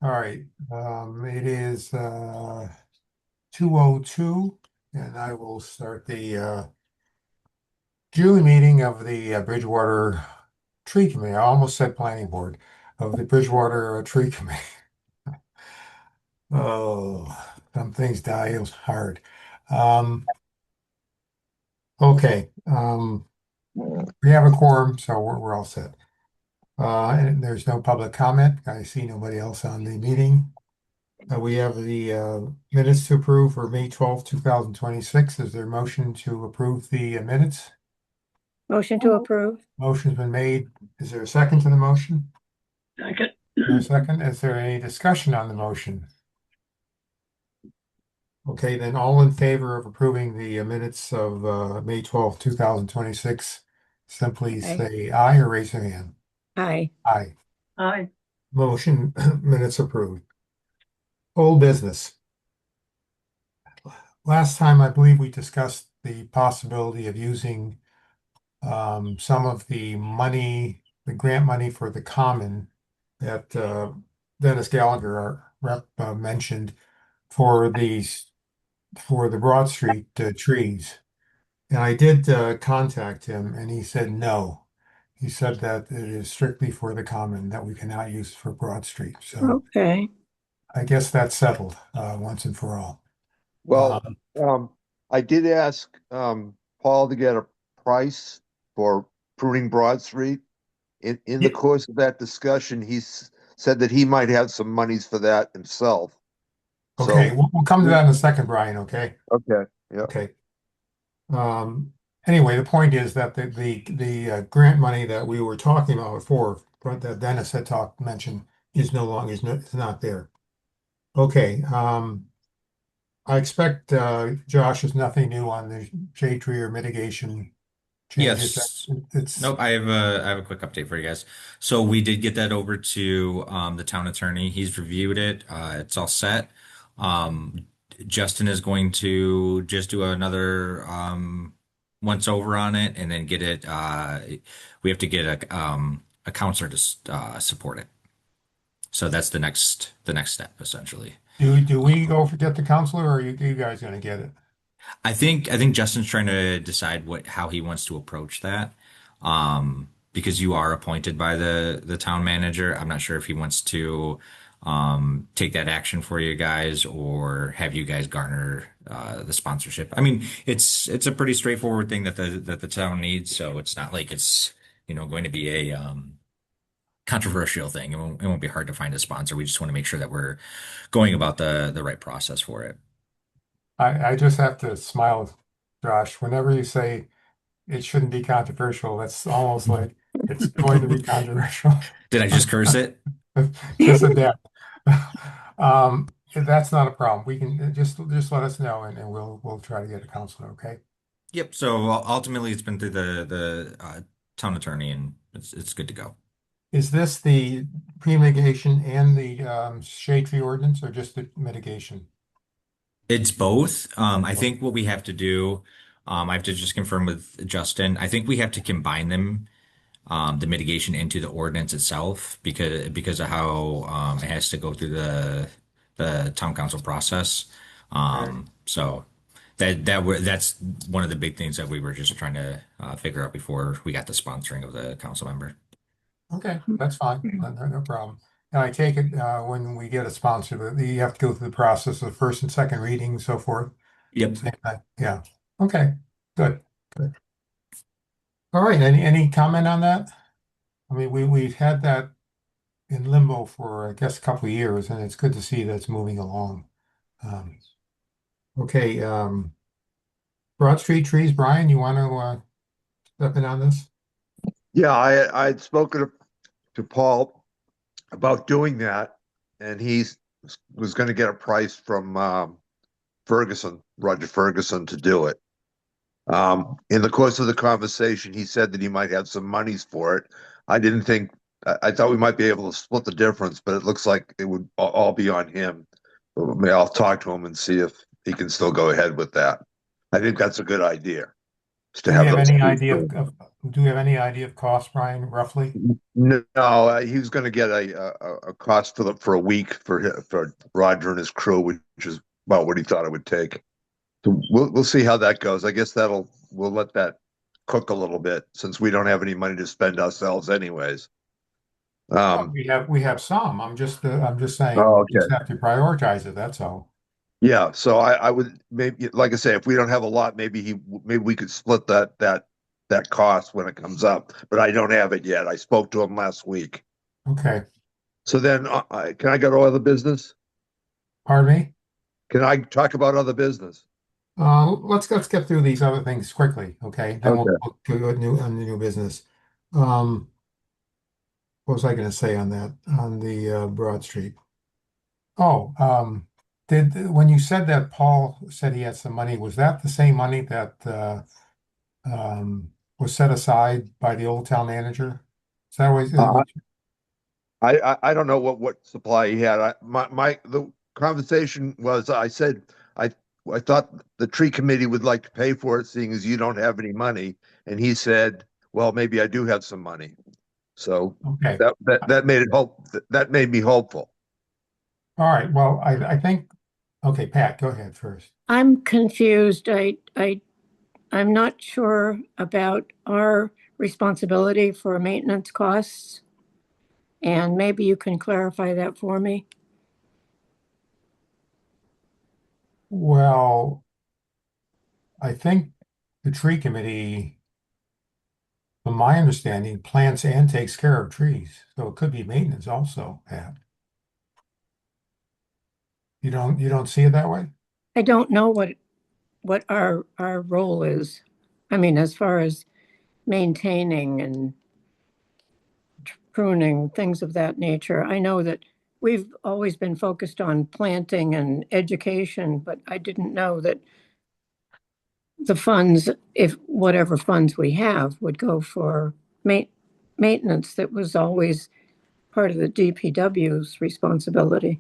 All right, it is 2:02, and I will start the June meeting of the Bridgewater Tree Committee. I almost said Planning Board of the Bridgewater Tree Committee. Oh, some things die hard. Um, okay, we have a quorum, so we're all set. And there's no public comment. I see nobody else on the meeting. We have the minutes to approve for May 12th, 2026. Is there a motion to approve the minutes? Motion to approve. Motion's been made. Is there a second to the motion? Second. No second. Is there any discussion on the motion? Okay, then all in favor of approving the minutes of May 12th, 2026, simply Aye. say aye or raise your hand. Aye. Aye. Aye. Motion minutes approved. Old business. Last time, I believe we discussed the possibility of using some of the money, the grant money for the common that Dennis Gallagher, our rep, mentioned for the Broad Street trees. And I did contact him, and he said no. He said that it is strictly for the common, that we cannot use for Broad Street. So Okay. I guess that's settled once and for all. Well, I did ask Paul to get a price for pruning Broad Street. In the Yeah. course of that discussion, said that he might have some monies for that himself. Okay, So, we'll come to that in a second, Brian, okay? okay, yeah. Okay. Anyway, the point is that the grant money that we were talking about before, but that Dennis had mentioned, is no longer is not there. Okay. I expect Josh is nothing new on the shade tree or mitigation changes. Yes. It's Nope. I have a quick update for you guys. So we did get that over to the town attorney. He's reviewed it. It's all set. Um, Justin is going to just do another once over on it and then get it. We have to get a counselor to support it. So that's the next step essentially. do we go get the counselor, or are you guys going to get it? I think Justin's trying to decide how he wants to approach that. Because you are appointed by the town manager. I'm not sure if he wants to take that action for you guys or have you guys garner the sponsorship. I mean, it's a pretty straightforward thing that the town needs, so it's not like it's going to be a controversial thing. It won't be hard to find a sponsor. We just want to make sure that we're going about the right process for it. I just have to smile, Josh. Whenever you say it shouldn't be controversial, that's almost like it's going to be controversial. Did I just curse it? Just adapt. That's not a problem. We can just let us know, and we'll try to get a counselor. Okay. Yep. So ultimately, it's been through the town attorney, and it's good to go. Is this the pre-mitigation and the shade tree ordinance, or just the mitigation? It's both. I think what we have to do, I have to just confirm with Justin. I think we have to combine them, the mitigation into the ordinance itself because of how it has to go through the town council process. Right. So that's one of the big things that we were just trying to figure out before we got the sponsoring of the council member. Okay, that's fine. No problem. And I take it when we get a sponsor, that you have to go through the process of first and second reading and so forth. Yep. Same thing. Yeah. Okay. Good. Good. All right. Any comment on that? I mean, we've had that in limbo for, I guess, a couple of years, and it's good to see that it's moving along. Um, okay. Broad Street trees, Brian, you want to step in on this? Yeah, I had spoken to Paul about doing that, and he was going to get a price from Roger Ferguson, to do it. In the course of the conversation, he said that he might have some monies for it. I thought we might be able to split the difference, but it looks like it would all be on him. But I'll talk to him and see if he can still go ahead with that. I think that's a good idea. is Do to we have have those any trees idea cleared. do we have any idea of cost, Brian, roughly? No, he was going to get a cost for a week for Roger and his crew, which is about what he thought it would take. So we'll see how that goes. I guess we'll let that cook a little bit since we don't have any money to spend ourselves anyways. Well, we have some. I'm just saying Oh, we just okay. have to prioritize it, that's all. Yeah, so I would maybe, like I say, if we don't have a lot, maybe we could split that cost when it comes up. But I don't have it yet. I spoke to him last week. Okay. So then, can I go to other business? Pardon me? Can I talk about other business? Let's get through these other things quickly, okay? Then we'll Okay. go on the new business. Um, what was I going to say on that on the Broad Street? Oh, when you said that Paul said he had some money, was that the same money that was set aside by the old town manager? Is that what, Uh, I don't know what supply he had. The conversation was I said I I thought the tree committee would like to pay for it, seeing as you don't have any money, and he said, well, maybe I do have some money. So Okay. that made it that made me hopeful. All right. Well, I think, okay, Pat, go ahead first. I'm confused. I'm not sure about our responsibility for maintenance costs, and maybe you can clarify that for me. Well, I think the tree committee, from my understanding, plants and takes care of trees. So it could be maintenance also, Pat. You don't see it that way? I don't know what our role is. I mean, as far as maintaining and pruning, things of that nature. I know that we've always been focused on planting and education, but I didn't know that the funds, if whatever funds we have, would go for maintenance that was always part of the DPW's responsibility.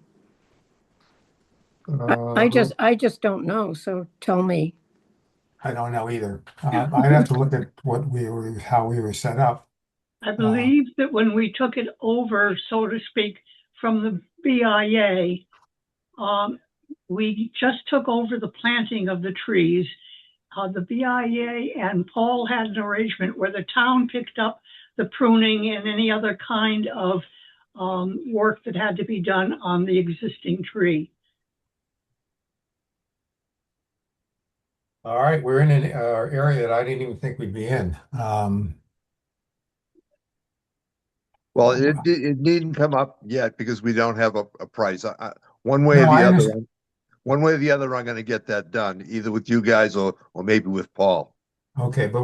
Uh, I just don't know. So tell me. I don't know either. I'd have to look at how we were set up. I believe that when we took it over, so to speak, from the BIA, we just took over the planting of the trees. The BIA and Paul had an arrangement where the town picked up the pruning and any other kind of work that had to be done on the existing tree. All right, we're in an area that I didn't even think we'd be in. Well, it needn't come up yet because we don't have a price. One way No, or the I other, understand. one way or the other, I'm going to get that done, either with you guys or maybe with Paul. Okay, but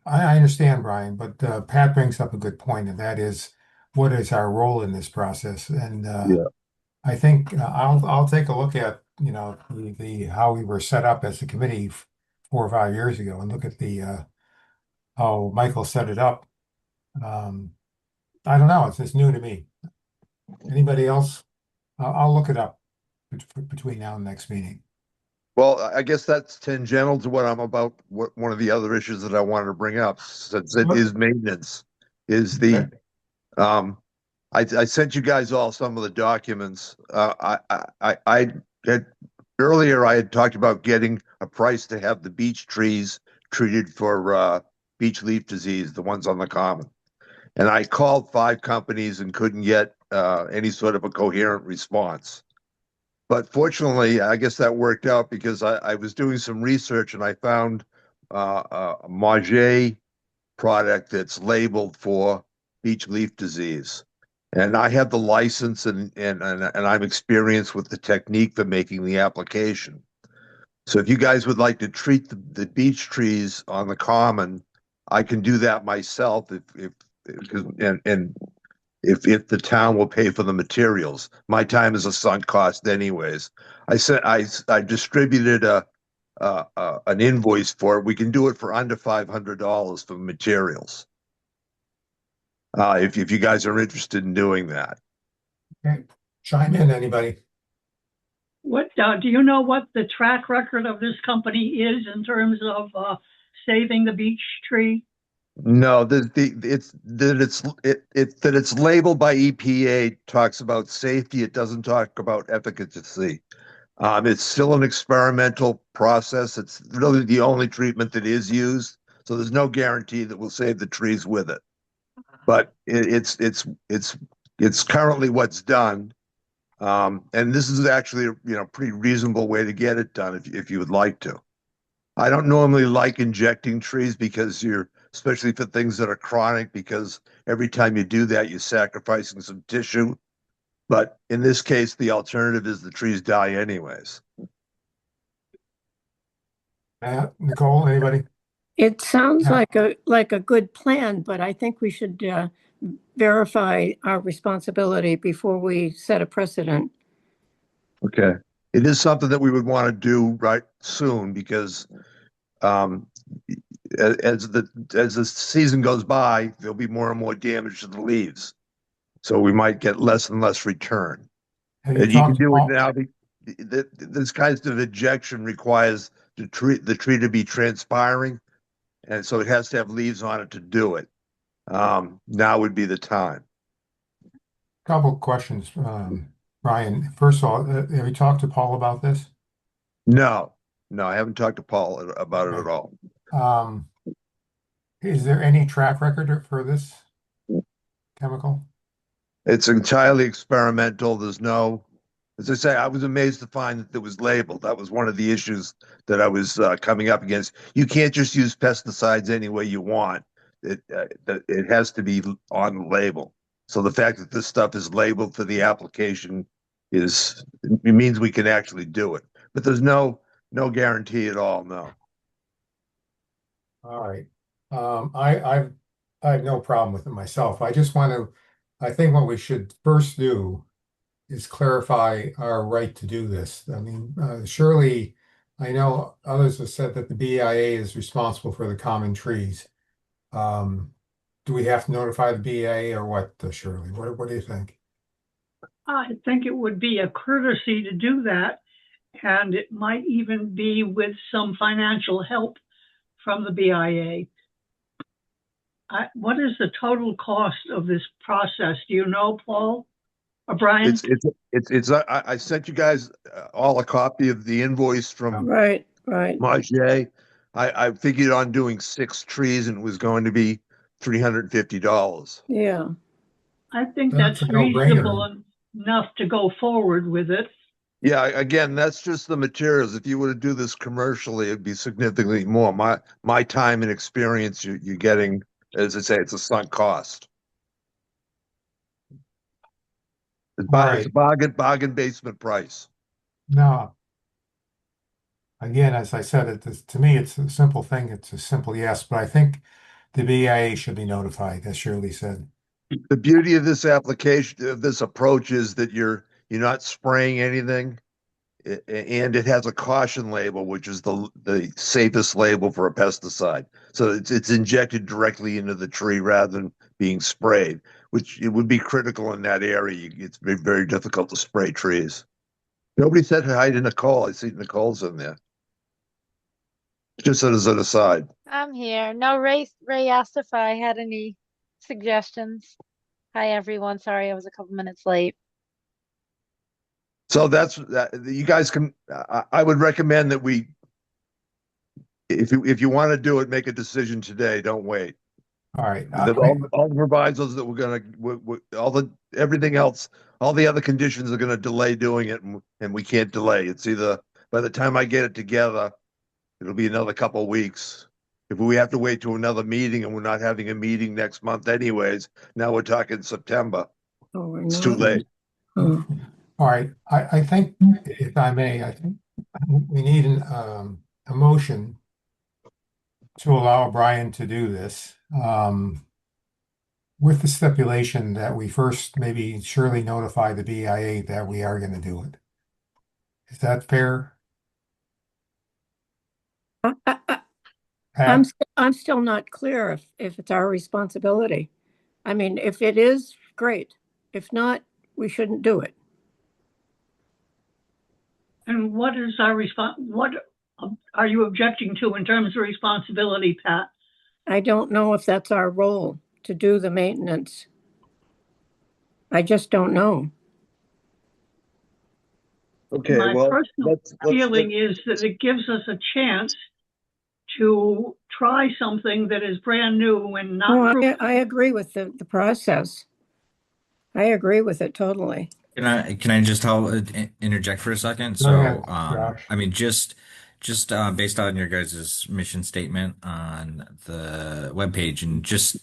I understand, Brian, but Pat brings up a good point, and that is, what is our role in this process? And Yeah. I think I'll take a look at, the how we were set up as a committee 4 or 5 years ago, and look at the how Michael set it up. Um, I don't know. It's new to me. Anybody else? I'll look it up between now and next meeting. Well, I guess that's tangential to what I'm about. One of the other issues that I wanted to bring up, since it What? is maintenance, is Okay. I sent you guys all some of the documents. I had earlier I had talked about getting a price to have the beech trees treated for beech leaf disease, the ones on the common. And I called 5 companies and couldn't get any sort of a coherent response. But fortunately, I guess that worked out because I was doing some research and I found a Marge product that's labeled for beech leaf disease. And I have the license and I'm experienced with the technique for making the application. So if you guys would like to treat the beech trees on the common, I can do that myself if and if the town will pay for the materials. My time is a sunk cost anyways. I distributed an invoice for it. We can do it for under $500 for materials. If you guys are interested in doing that. Okay. Chime in, anybody? What do you know what the track record of this company is in terms of saving the beech tree? No, it's labeled by EPA talks about safety. It doesn't talk about efficacy. It's still an experimental process. It's really the only treatment that is used. So there's no guarantee that we'll save the trees with it. But it's currently what's done. And this is actually a pretty reasonable way to get it done if you would like to. I don't normally like injecting trees because especially for things that are chronic, because every time you do that, you're sacrificing some tissue. But in this case, the alternative is the trees die anyways. Nicole, anybody? It sounds Yeah. like a good plan, but I think we should verify our responsibility before we set a precedent. Okay. It is something that we would want to do right soon because as the season goes by, there'll be more and more damage to the leaves. So we might get less and less return. Have And you can talked to do it Paul? now. This kind of injection requires the tree to be transpiring, and so it has to have leaves on it to do it. Now would be the time. Couple of questions, Brian. First of all, have you talked to Paul about this? No, I haven't talked to Paul about it at all. Is there any track record for this chemical? It's entirely experimental. There's no, as I say, I was amazed to find that it was labeled. That was one of the issues that I was coming up against. You can't just use pesticides any way you want. It has to be on the label. So the fact that this stuff is labeled for the application it means we can actually do it. But there's no guarantee at all. No. All right. I have no problem with it myself. I think what we should first do is clarify our right to do this. I mean, surely, I know others have said that the BIA is responsible for the common trees. Do we have to notify the BIA or what, Shirley? What do you think? I think it would be a courtesy to do that, and it might even be with some financial help from the BIA. What is the total cost of this process? Do you know, Paul or Brian? I sent you guys all a copy of the invoice from Right. Magier. I figured on doing 6 trees and it was going to be $350. Yeah. I think That's that's a no-brainer. reasonable enough to go forward with it. Yeah, again, that's just the materials. If you were to do this commercially, it'd be significantly more. My time and experience, you're getting, as I say, it's a sunk cost. It's a bargain basement price. No. Again, as I said, to me, it's a simple thing. It's a simple yes, but I think the BIA should be notified, as Shirley said. The beauty of this application, of this approach, is that you're not spraying anything, and it has a caution label, which is the safest label for a pesticide. So it's injected directly into the tree rather than being sprayed, which it would be critical in that area. It's very, very difficult to spray trees. Nobody said hi to Nicole. I see Nicole's in there. Just as an aside. I'm here. No, Ray asked if I had any suggestions. Hi, everyone. Sorry, I was a couple minutes late. So you guys can. I would recommend that if you want to do it, make a decision today. Don't wait. All right. All the provisos that everything else, all the other conditions are going to delay doing it, and we can't delay. It's either by the time I get it together, it'll be another couple of weeks. If we have to wait to another meeting, and we're not having a meeting next month anyways, now we're talking September. Oh, we're It's too not. late. Oh. All right. I think, if I may, I think we need a motion to allow Brian to do this, with the stipulation that we first maybe surely notify the BIA that we are going to do it. Is that fair? Pat? I'm still not clear if it's our responsibility. I mean, if it is, great. If not, we shouldn't do it. And what is our response? What are you objecting to in terms of responsibility, Pat? I don't know if that's our role to do the maintenance. I just don't know. Okay, My well, personal let's feeling is that it gives us a chance to try something that is brand new and not Oh, proven. I agree with the process. I agree with it totally. Can I just interject for a second? Go ahead, So, Josh. I mean, just based on your guys' mission statement on the webpage, and just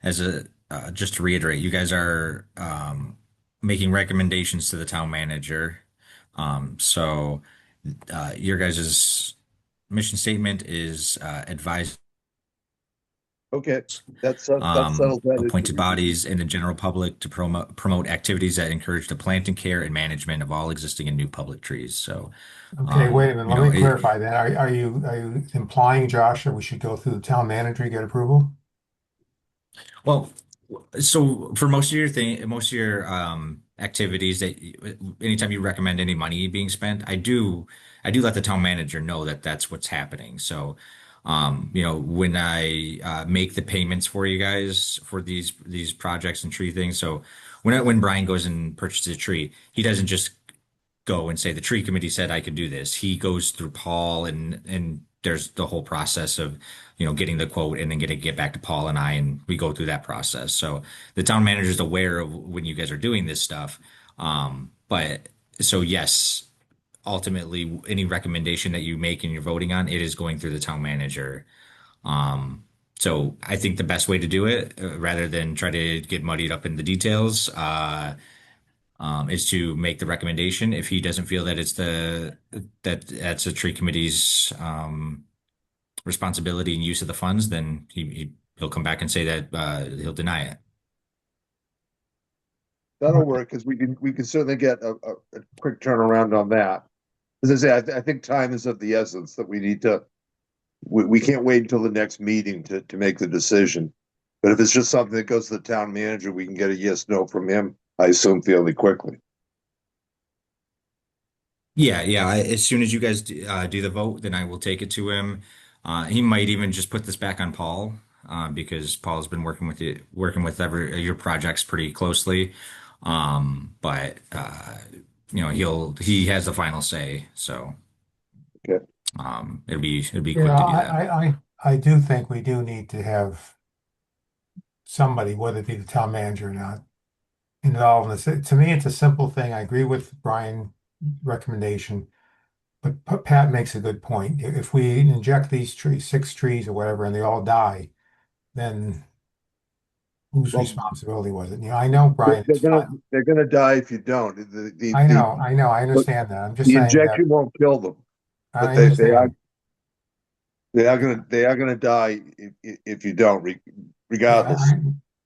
as a just to reiterate, you guys are making recommendations to the town manager. So, your guys' mission statement is advise okay, that settles that appointed issue. bodies and the general public to promote activities that encourage the planting, care, and management of all existing and new public trees. So, Okay, wait a minute. you Let know, me clarify that. Are you implying, Josh, that we should go through the town manager to get approval? well, so for most of your activities anytime you recommend any money being spent, I do let the town manager know that that's what's happening. So, when I make the payments for you guys for these projects and tree things, so when Brian goes and purchases a tree, he doesn't just go and say the tree committee said I could do this. He goes through Paul, and there's the whole process of, getting the quote and then get back to Paul and I, and we go through that process. So the town manager is aware of when you guys are doing this stuff. But so yes, ultimately any recommendation that you make and you're voting on, it is going through the town manager. So I think the best way to do it, rather than try to get muddied up in the details, is to make the recommendation. If he doesn't feel that that's the tree committee's responsibility and use of the funds, then he'll come back and say that he'll deny it. That'll work, because we can certainly get a quick turnaround on that. As I say, I think time is of the essence, that we can't wait until the next meeting to make the decision. But if it's just something that goes to the town manager, we can get a yes, no from him, I assume, fairly quickly. Yeah, yeah. As soon as you guys do the vote, then I will take it to him. He might even just put this back on Paul, because Paul's been working with your projects pretty closely. But he has the final say. So, Okay. it'll be Yeah, quick to do that. I do think we do need to have somebody, whether it be the town manager or not, involved in this. To me, it's a simple thing. I agree with Brian's recommendation, but Pat makes a good point. If we inject these trees, 6 trees or whatever, and they all die, then whose Well, responsibility was it? I know They're Brian's gonna fine. they're gonna die if you don't. I know, I understand that. I'm just The saying that injection won't kill them, but I they understand. are gonna die if you don't, Yeah, regardless.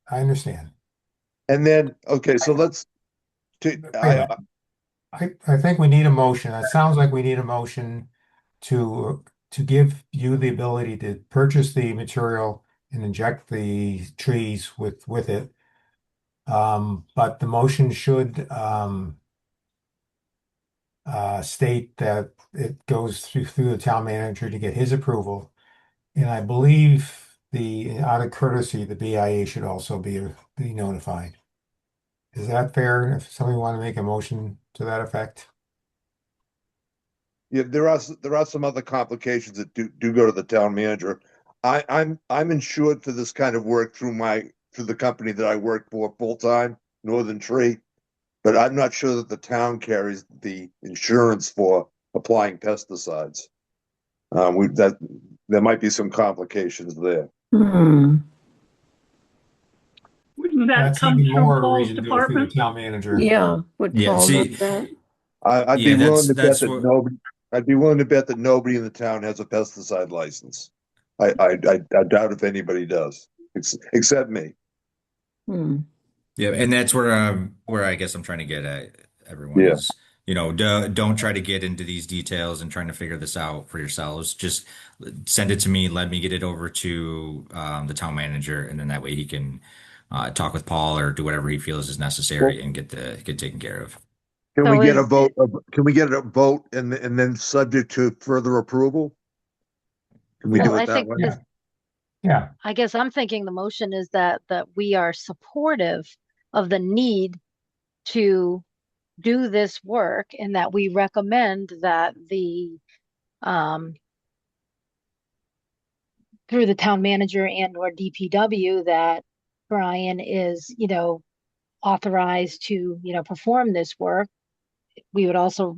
I understand. And then, okay, so let's. Wait a minute. I think we need a motion. It sounds like we need a motion to give you the ability to purchase the material and inject the trees with it. But the motion should state that it goes through the town manager to get his approval. And I believe out of courtesy, the BIA should also be notified. Is that fair? If somebody want to make a motion to that effect? Yeah, there are some other complications that do go to the town manager. I'm insured for this kind of work through the company that I work for full time, Northern Tree, but I'm not sure that the town carries the insurance for applying pesticides. There might be some complications there. Hmm. Wouldn't that That's come even through more Paul's reason to go through the department? town manager. Yeah, would Yeah, Paul know see, that? I'd yeah, be willing to bet that's that what. nobody. I'd be willing to bet that nobody in the town has a pesticide license. I doubt if anybody does, except me. Hmm. Yeah, and that's where I guess I'm trying to get at everyone Yeah. is, don't try to get into these details and trying to figure this out for yourselves. Just send it to me, let me get it over to the town manager, and then that way he can talk with Paul or do whatever he feels is Well, necessary and get taken care of. Can So we get a is- vote, can we get a vote and then subject to further approval? Can we Well, do I it that think way? Yeah. Yeah, I guess I'm thinking the motion is that we are supportive of the need to do this work and that we recommend that um through the town manager and or DPW that Brian is, authorized to, perform this work. We would also,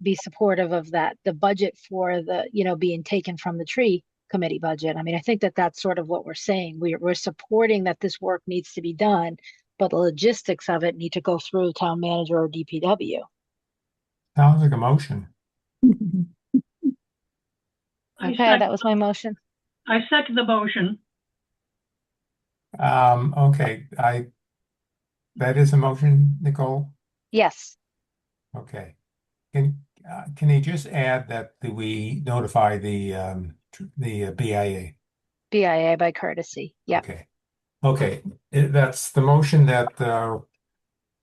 be supportive of that, the budget for the, being taken from the tree committee budget. I mean, I think that that's sort of what we're saying. We're supporting that this work needs to be done, but the logistics of it need to go through town manager or DPW. sounds like a motion. Okay, that was my motion. I second the motion. Okay, that is a motion, Nicole? Yes, Okay. Can you just add that we notify the BIA? BIA by courtesy. Yep. Okay. Okay, that's the motion that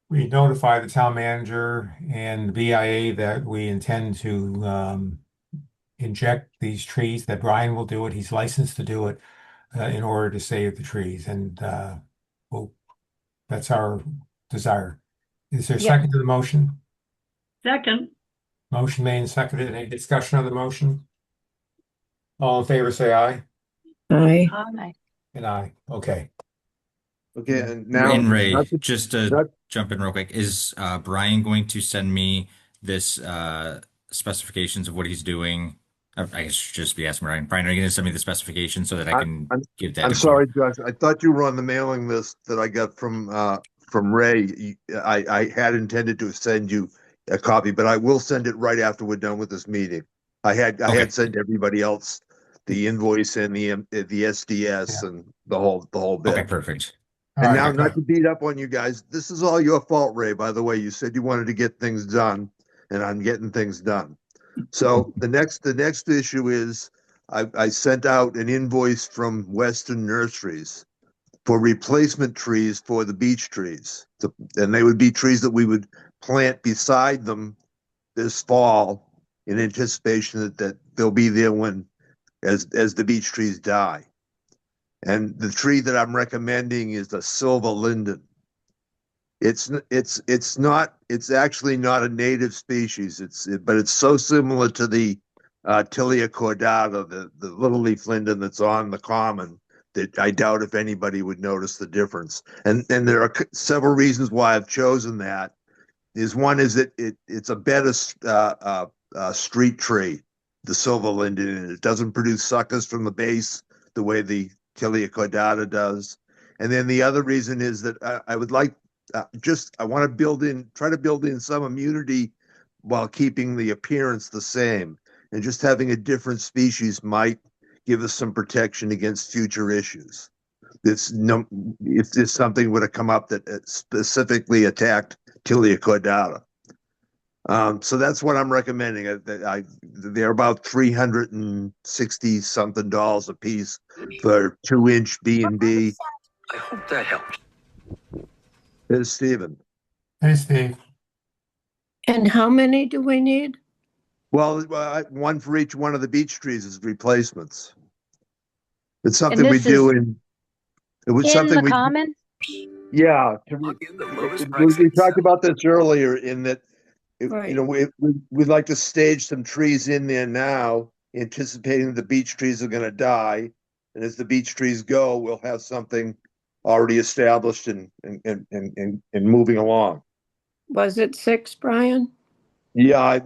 we notify the town manager and the BIA that we intend to inject these trees, that Brian will do it. He's licensed to do it in order to save the trees. And well, that's our desire. Is there a Yep. second to the motion? Second, Motion made and seconded. Any discussion on the motion? All in favor, say aye. Aye. aye. And aye. Okay. Okay, and now. And Ray, not to- just to not- jump in real quick, is Brian going to send me this specifications of what he's doing? I guess just be asking Brian. Brian, are you going to send me the specifications so that I can give that? I'm to sorry, Josh. I thought you were on the mailing list that I got from Ray. I had intended to send you a copy, but I will send it right after we're done with this meeting. I Okay. had sent everybody else the invoice and the SDS and the whole bit. Okay, perfect. All And right, now, okay. not to beat up on you guys, this is all your fault, Ray, by the way. You said you wanted to get things done, and I'm getting things done. So the next issue is I sent out an invoice from Western Nurseries for replacement trees for the beech trees. And they would be trees that we would plant beside them this fall in anticipation that they'll be there when as the beech trees die. And the tree that I'm recommending is the silver linden. It's actually not a native species. But it's so similar to the Tilia cordata, the little leaf linden that's on the common, that I doubt if anybody would notice the difference. And there are several reasons why I've chosen that. One is that it's a better street tree, the silver linden, and it doesn't produce suckers from the base the way the Tilia cordata does. And then the other reason is that I would like I want to try to build in some immunity while keeping the appearance the same. And just having a different species might give us some protection against future issues. If this something would have come up that specifically attacked Tilia cordata. So that's what I'm recommending. They're about $360 something a piece for 2-inch B&B. I hope that helps. There's Stephen. Hey, Steve. And how many do we need? Well, one for each one of the beech trees is replacements. It's something we this do is it was in something the we common? yeah. I'll give the lowest price We they talked sell. about this earlier in that Right. we'd like to stage some trees in there now, anticipating the beech trees are going to die, and as the beech trees go, we'll have something already established and moving along. Was it 6, Brian? Yeah,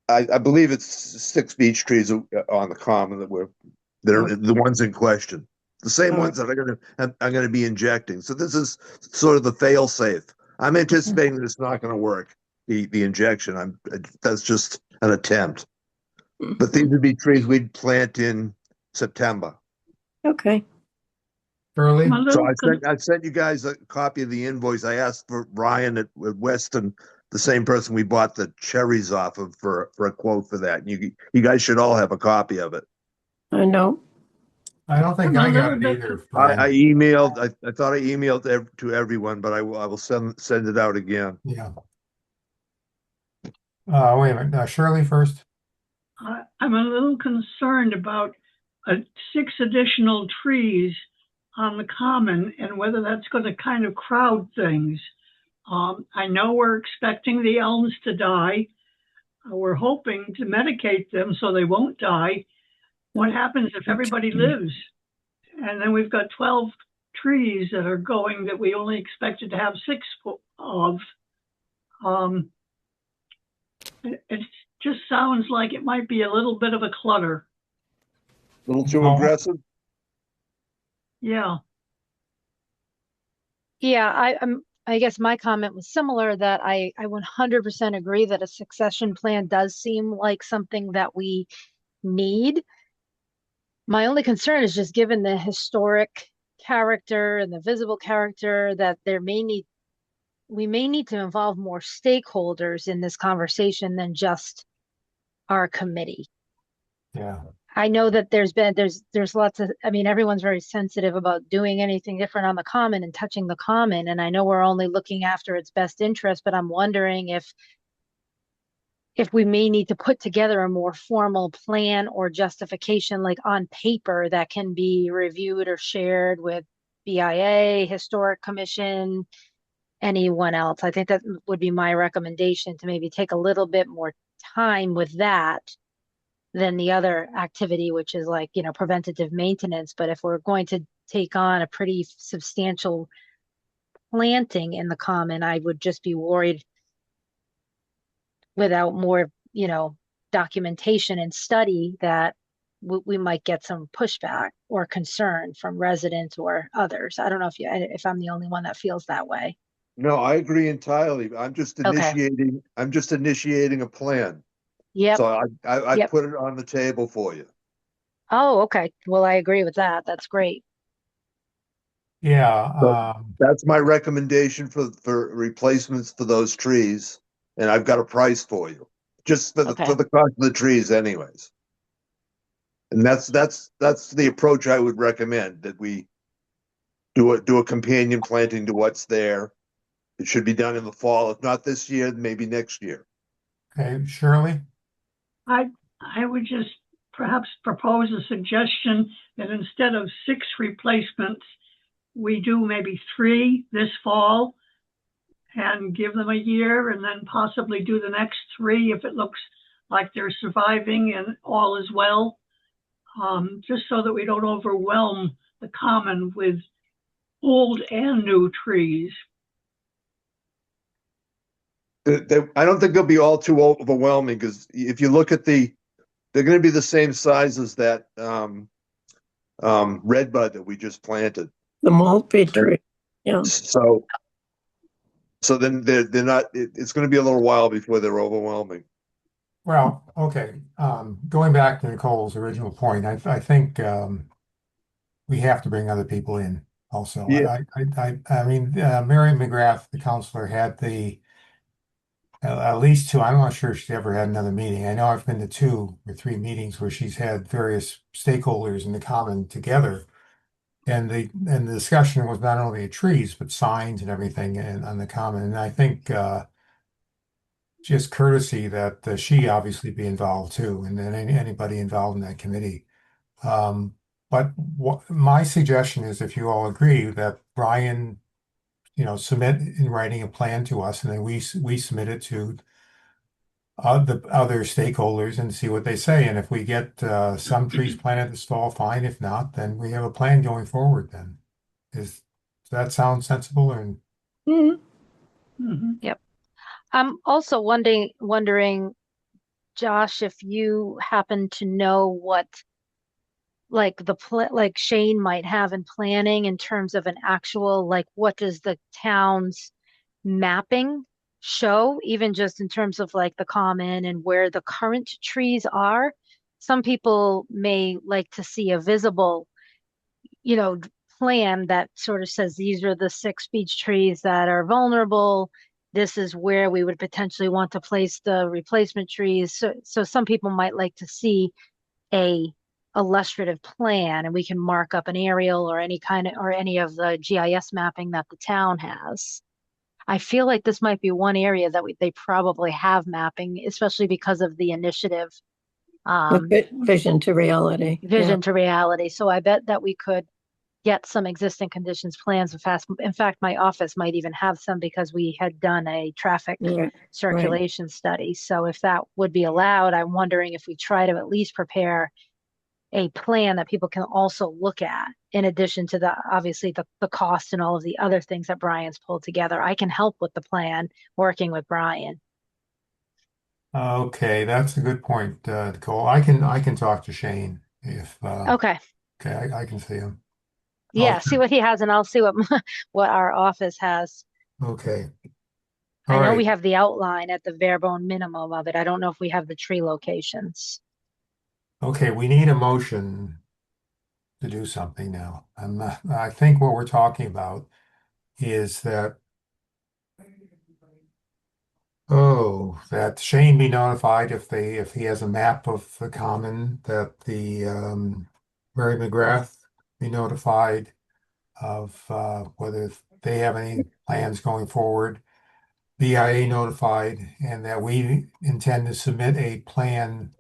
I believe it's 6 beech trees on the common that are the ones in question. The same ones that I'm going to be injecting. So this is sort of the fail safe. I'm anticipating that it's not going to work. The injection. That's just an attempt. But these would be trees we'd plant in September. Okay. Shirley? I'm a So little I sent you guys a copy of the invoice. I asked for Ryan at Weston, the same person we bought the cherries off of, for a quote for that. You guys should all have a copy of it. I know. I don't think I got it little bit- either. I emailed. I thought I emailed to everyone, but I will send it out again. Yeah. Wait a minute, Shirley first. I'm a little concerned about 6 additional trees on the common and whether that's going to kind of crowd things. I know we're expecting the elms to die. We're hoping to medicate them so they won't die. What happens if everybody lives? And then we've got 12 trees that are going that we only expected to have 6 of. It just sounds like it might be a little bit of a clutter. A little too No. aggressive? Yeah. Yeah, I guess my comment was similar that I 100% agree that a succession plan does seem like something that we need. My only concern is just given the historic character and the visible character that we may need to involve more stakeholders in this conversation than just our committee. Yeah. I know that there's lots of, I mean, everyone's very sensitive about doing anything different on the common and touching the common. And I know we're only looking after its best interest, but I'm wondering if we may need to put together a more formal plan or justification, like on paper, that can be reviewed or shared with BIA, Historic Commission, anyone else. I think that would be my recommendation, to maybe take a little bit more time with that than the other activity, which is like, preventative maintenance. But if we're going to take on a pretty substantial planting in the common, I would just be worried without more, documentation and study that we might get some pushback or concern from residents or others. I don't know if I'm the only one that feels that way. No, I agree entirely. Okay. I'm just initiating a plan. Yep. So I Yep. put it on the table for you. Oh, okay. Well, I agree with that. That's great. Yeah. So that's my recommendation for replacements for those trees. And I've got a price for you. Just for Okay. the cost of the trees anyways. And that's the approach I would recommend, that we do a companion planting to what's there. It should be done in the fall, if not this year, maybe next year. Okay, Shirley. I would just perhaps propose a suggestion that instead of 6 replacements, we do maybe 3 this fall and give them a year, and then possibly do the next 3 if it looks like they're surviving and all is well. Just so that we don't overwhelm the common with old and new trees. I don't think they'll be all too overwhelming, because if you look at they're going to be the same size as that redbud that we just planted. The mulberry tree. Yeah. So then they're not. It's going to be a little while before they're overwhelming. Well, okay. Going back to Nicole's original point, I think we have to bring other people in also. Yeah. I mean, Mary McGrath, the counselor, had at least 2. I'm not sure if she's ever had another meeting. I know I've been to 2 or 3 meetings where she's had various stakeholders in the common together. And the discussion was not only trees, but signs and everything on the common. And I think just courtesy that she obviously be involved too, and then anybody involved in that committee. But my suggestion is, if you all agree, that Brian, submit in writing a plan to us, and then we submit it to the other stakeholders and see what they say. And if we get some trees planted this fall, fine. If not, then we have a plan going forward then. Does that sound sensible? And Mhm. Mhm. I'm also wondering, Josh, if you happen to know what, like like Shane might have in planning in terms of an actual, like, what does the town's mapping show, even just in terms of like the common and where the current trees are. Some people may like to see a visible, you know, plan that sort of says these are the 6 beech trees that are vulnerable. This is where we would potentially want to place the replacement trees. So some people might like to see a illustrative plan, and we can mark up an aerial or any of the GIS mapping that the town has. I feel like this might be one area that they probably have mapping, especially because of the initiative, With um, vision to reality. Yeah, vision to reality. So I bet that we could get some existing conditions plans fast. In fact, my office might even have some because we had done a traffic yeah, right. circulation study. So if that would be allowed, I'm wondering if we try to at least prepare a plan that people can also look at in addition to the obviously the cost and all of the other things that Brian's pulled together. I can help with the plan working with Brian. Okay, that's a good point, Nicole. I can talk to Shane if Okay. okay, I can see him. Yeah, Okay, see what he has and I'll see what what our office has. okay. I All know right. we have the outline at the bare bone minimum of it. I don't know if we have the tree locations. Okay, we need a motion to do something now. I think what we're talking about is that, oh, that Shane be notified if he has a map of the common, that the Mary McGrath be notified of whether they have any plans going forward, BIA notified, and that we intend to submit a plan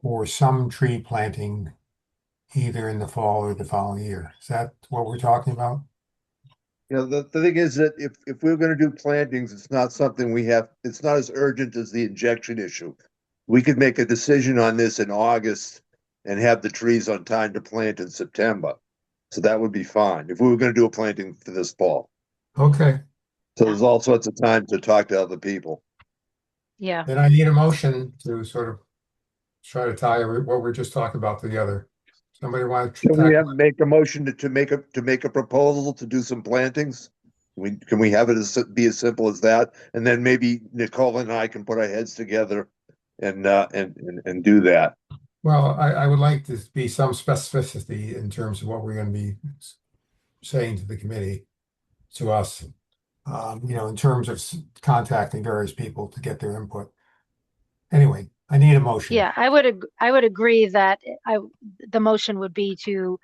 for some tree planting either in the fall or the following year. Is that what we're talking about? You know, the thing is that if we're gonna do plantings, it's not something we have, it's not as urgent as the injection issue. We could make a decision on this in August and have the trees on time to plant in September. So that would be fine if we were gonna do a planting for this fall. Okay, So there's all sorts of time to talk to other people. Yeah. then I need a motion to sort of try to tie what we're just talking about together. Somebody want to Can we tackle? make a motion to make a proposal to do some plantings? Can we have it be as simple as that? And then maybe Nicole and I can put our heads together and do that. Well, I would like to be some specificity in terms of what we're going to be saying to the committee, to us, in terms of contacting various people to get their input. Anyway, I need a motion. Yeah, I would agree that the motion would be to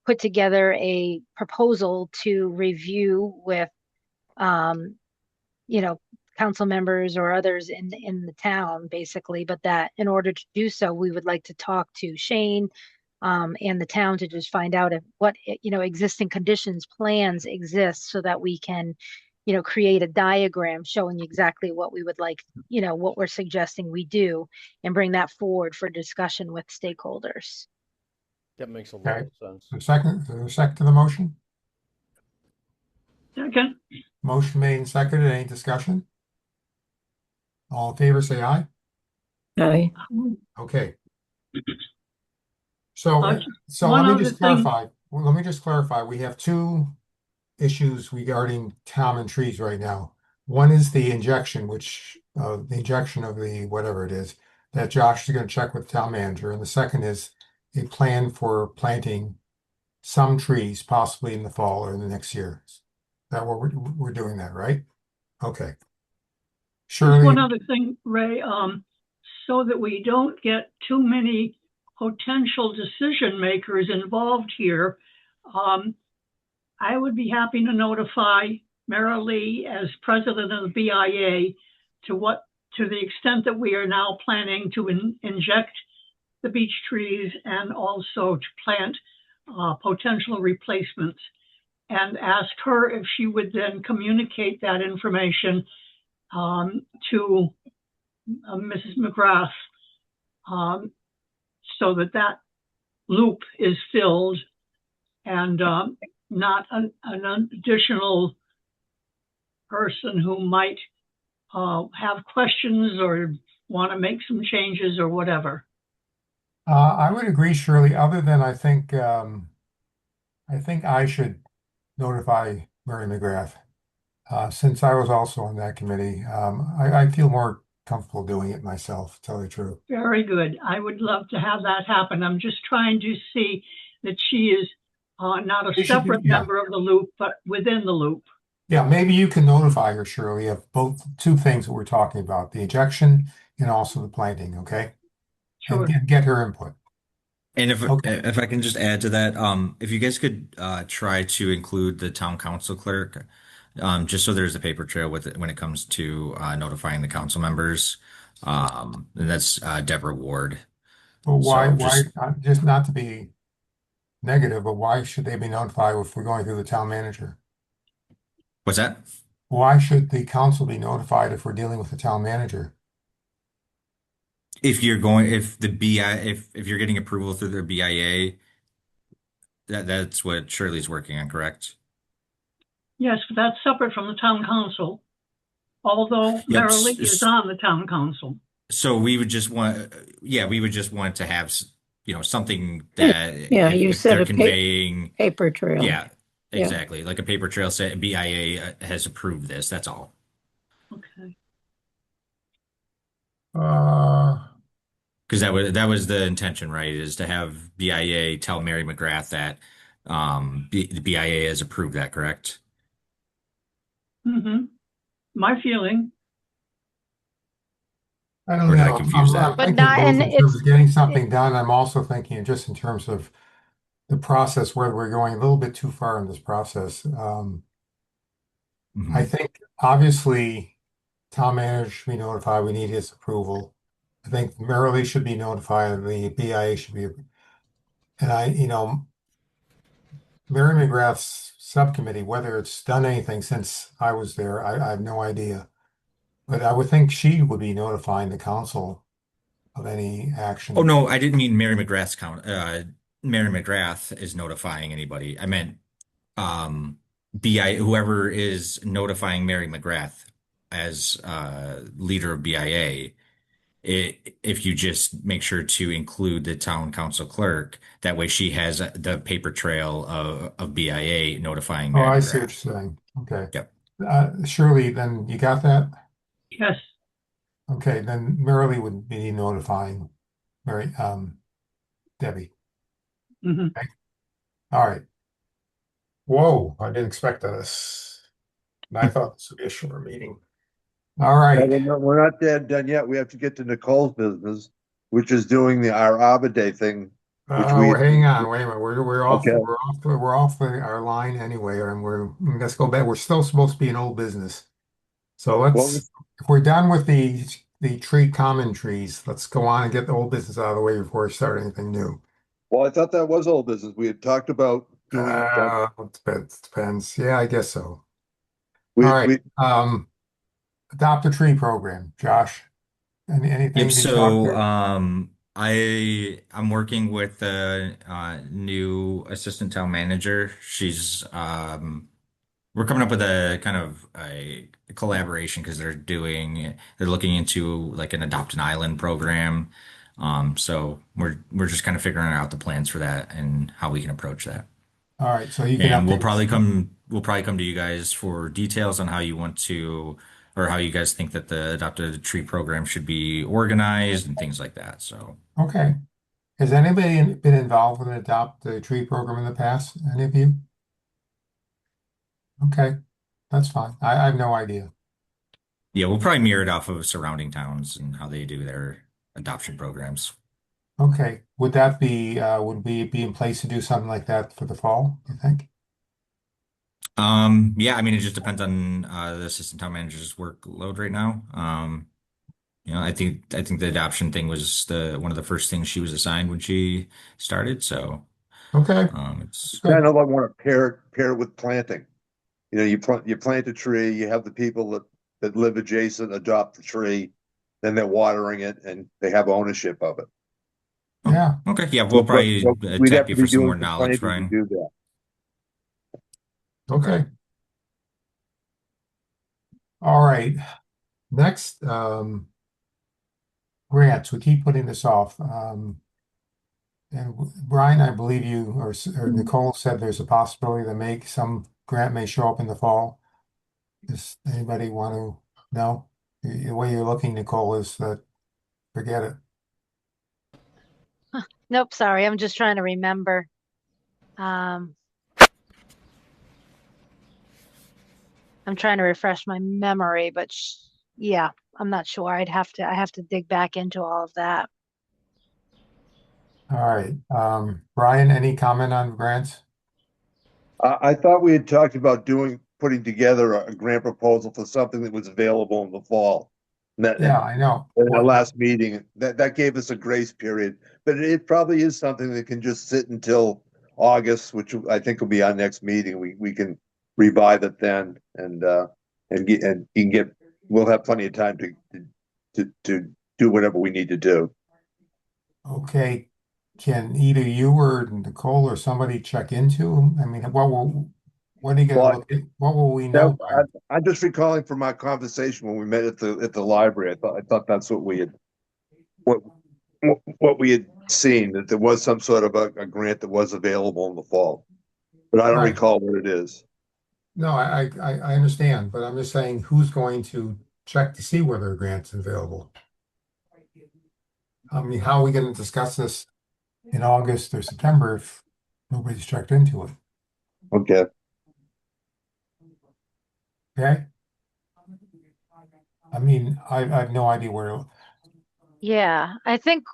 put together a proposal to review with um, you know, council members or others in the town, basically. But that in order to do so, we would like to talk to Shane and the town to just find out if what existing conditions plans exist so that we can create a diagram showing exactly what we would like, what we're suggesting we do and bring that forward for discussion with stakeholders. That makes a lot Okay. of sense. A second to the motion? Second, Motion made and seconded. Any discussion? All in favor, say aye. Aye. Okay. So, Uh, so one let me other just thing. clarify. Well, let me just clarify. We have two issues regarding common trees right now. One is the injection, the injection of the whatever it is that Josh is going to check with town manager, and the second is a plan for planting some trees, possibly in the fall or in the next year. Is that what we're doing that, right? Okay. Just one Shirley, other thing, Ray, so that we don't get too many potential decision makers involved here, I would be happy to notify Marilee as president of the BIA to the extent that we are now planning to inject the beech trees and also to plant potential replacements, and ask her if she would then communicate that information to Mrs. McGrath, so that loop is filled and not an additional person who might have questions or want to make some changes or whatever. I would agree, Shirley, other than I think I should notify Mary McGrath. Since I was also on that committee, I feel more comfortable doing it myself, to tell you the truth. Very good. I would love to have that happen. I'm just trying to see that she is not a separate member of the loop, but within the loop. Yeah, maybe you can notify her, Shirley, of both two things that we're talking about, the injection and also the planting, okay? Sure. And get her input. And Okay. if I can just add to that, if you guys could try to include the town council clerk just so there's a paper trail with it when it comes to notifying the council members. And that's Deborah Ward. Well, So why, just just not to be negative, but why should they be notified if we're going through the town manager? what's that? Why should the council be notified if we're dealing with the town manager? If you're going, if the BI, if you're getting approval through the BIA, that's what Shirley's working on, correct? Yes, but that's separate from the town council, although Yep. Marilee is on the town council. So we would just want, yeah, we would just want to have, something that Yeah, you if said they're a conveying, paper trail. yeah, Yeah. exactly. Like a paper trail said, BIA has approved this. That's all. Okay. Uh, Because that was the intention, right? Is to have BIA tell Mary McGrath that the BIA has approved that, correct? Mm-hmm. My feeling. I don't Or did I know. confuse that? I'm But thinking not, both and in terms it's, of getting something done. I'm also thinking just in terms of the process where we're going a little bit too far in this process. I Mhm. think obviously town manager should be notified. We need his approval. I think Marilee should be notified. The BIA should be, and Mary McGrath's subcommittee, whether it's done anything since I was there, I have no idea. But I would think she would be notifying the council of any Oh action. no, I didn't mean Mary McGrath's count. Mary McGrath is notifying anybody. I meant BI, whoever is notifying Mary McGrath as leader of BIA. If you just make sure to include the town council clerk, that way she has the paper trail of BIA notifying Oh, Mary I see what McGrath. you're saying. Okay. Yep. Shirley, then you got that? Yes. Okay, then Marilee would be notifying Debbie. Mm-hmm. Okay. All right. Whoa, I didn't expect this. I thought this would be a shorter meeting. All Yeah, right. we're not done yet. We have to get to Nicole's business, which is doing our Arbor Day thing, which Hang on, wait a minute. We're off. Okay. We're off our line anyway, and let's go back. We're still supposed to be in old business. So Well, if we're done with the common trees, let's go on and get the old business out of the way before we start anything new. I thought that was old business. We had talked about doing that. It depends. Yeah, I guess so. We, All right. we, Adopt a tree program, Josh. Anything Yep. to talk So to? I'm working with a new assistant town manager. She's we're coming up with a kind of a collaboration because they're looking into like an adopt an island program. So we're just kind of figuring out the plans for that and how we can approach that. All right, so you can And update us. we'll probably come to you guys for details on how you want to or how you guys think that the adopted tree program should be organized and things like that. So Okay. Has anybody been involved with an adopt a tree program in the past? Any of you? Okay, that's fine. I have no idea. yeah, we'll probably mirror it off of surrounding towns and how they do their adoption programs. Okay, would we be in place to do something like that for the fall, you think? Yeah, I mean, it just depends on the assistant town manager's workload right now. I think the adoption thing was the one of the first things she was assigned when she started. So, Okay, it's good. kind of like want to pair it with planting. You plant a tree, you have the people that live adjacent adopt the tree, then they're watering it and they have ownership of it. Yeah, okay. Yeah, we'll probably We'd have tap to you be for some doing more some knowledge, planting to Brian. do that. okay. All right. Next, grants. We keep putting this off. And Brian, I believe you or Nicole said there's a possibility that some grant may show up in the fall. Does anybody want to know? The way you're looking, Nicole, is that forget it. nope, sorry, I'm just trying to remember. I'm trying to refresh my memory, but yeah, I'm not sure. I have to dig back into all of that. All right. Brian, any comment on grants? I thought we had talked about putting together a grant proposal for something that was available in the fall. And that, Yeah, I know. in the last meeting, that gave us a grace period, but it probably is something that can just sit until August, which I think will be our next meeting. We can revive it then and you can get, we'll have plenty of time to do whatever we need to do. Okay, can either you or Nicole or somebody check into? I mean, what are you gonna Well, look at? What will we That, know by? I'm just recalling from our conversation when we met at the library. I thought that's what we had what what we had seen, that there was some sort of a grant that was available in the fall, but I don't Right. recall what it is. No, I understand, but I'm just saying who's going to check to see whether a grant's available? I mean, how are we going to discuss this in August or September if nobody's checked into it? Okay. Okay? I mean, I have no idea where, Yeah, I think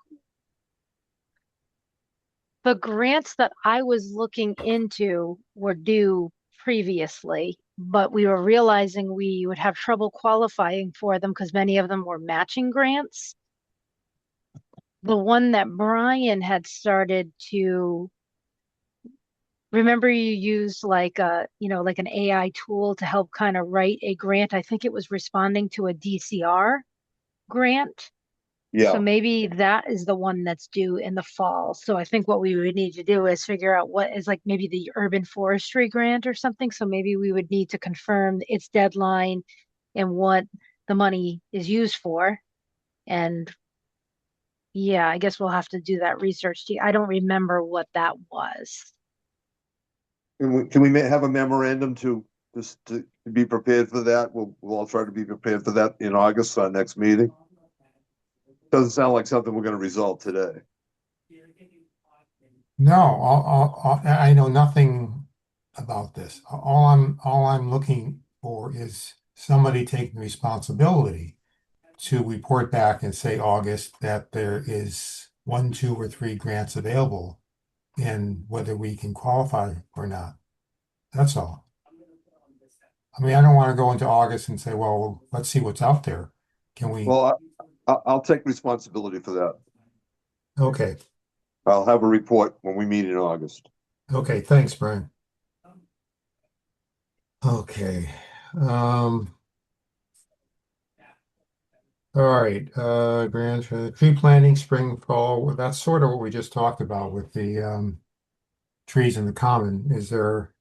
the grants that I was looking into were due previously, but we were realizing we would have trouble qualifying for them because many of them were matching grants. The one that Brian had started to remember, you used like like an AI tool to help kind of write a grant. I think it was responding to a DCR grant. So Yeah. maybe that is the one that's due in the fall. So I think what we would need to do is figure out what is like maybe the urban forestry grant or something. So maybe we would need to confirm its deadline and what the money is used for. And yeah, I guess we'll have to do that research. I don't remember what that was. Can we have a memorandum to just to be prepared for that? We'll all try to be prepared for that in August, our next meeting. Doesn't sound like something we're going to resolve today. no, I know nothing about this. All I'm looking for is somebody taking responsibility to report back and say August that there is one, two, or three grants available and whether we can qualify or not. That's all. I mean, I don't want to go into August and say, well, let's see what's out there. Can we? Well, I'll take responsibility for that. Okay. I'll have a report when we meet in August. Okay. Thanks, Brian. Okay. All right. Grants, tree planting, spring, fall. Well, that's sort of what we just talked about with the trees in the common. Is there?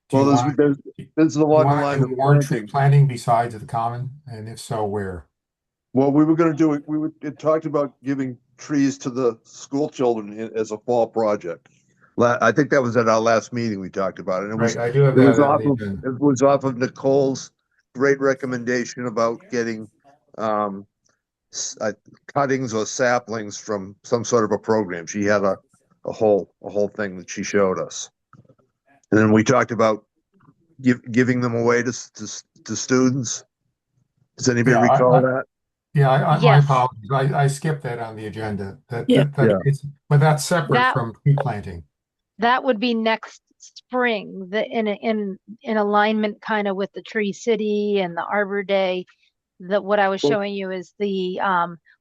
Do Well, you want there's you along the want to line do of more tree planting. planting besides the common? And if so, where? Well, we were going to do it. It talked about giving trees to the school children as a fall project. I think that was at our last meeting we talked about it. Right. I do have It that was on off the of agenda. it was off of Nicole's great recommendation about getting um, cuttings or saplings from some sort of a program. She had a whole thing that she showed us, and then we talked about giving them away to students. Does anybody Yeah, recall that? my Yes, apologies. I skipped that on the agenda. Yeah. Yeah. But that's separate that from tree planting. that would be next spring, in alignment kind of with the Tree City and the Arbor Day. That what I was Well, showing you is the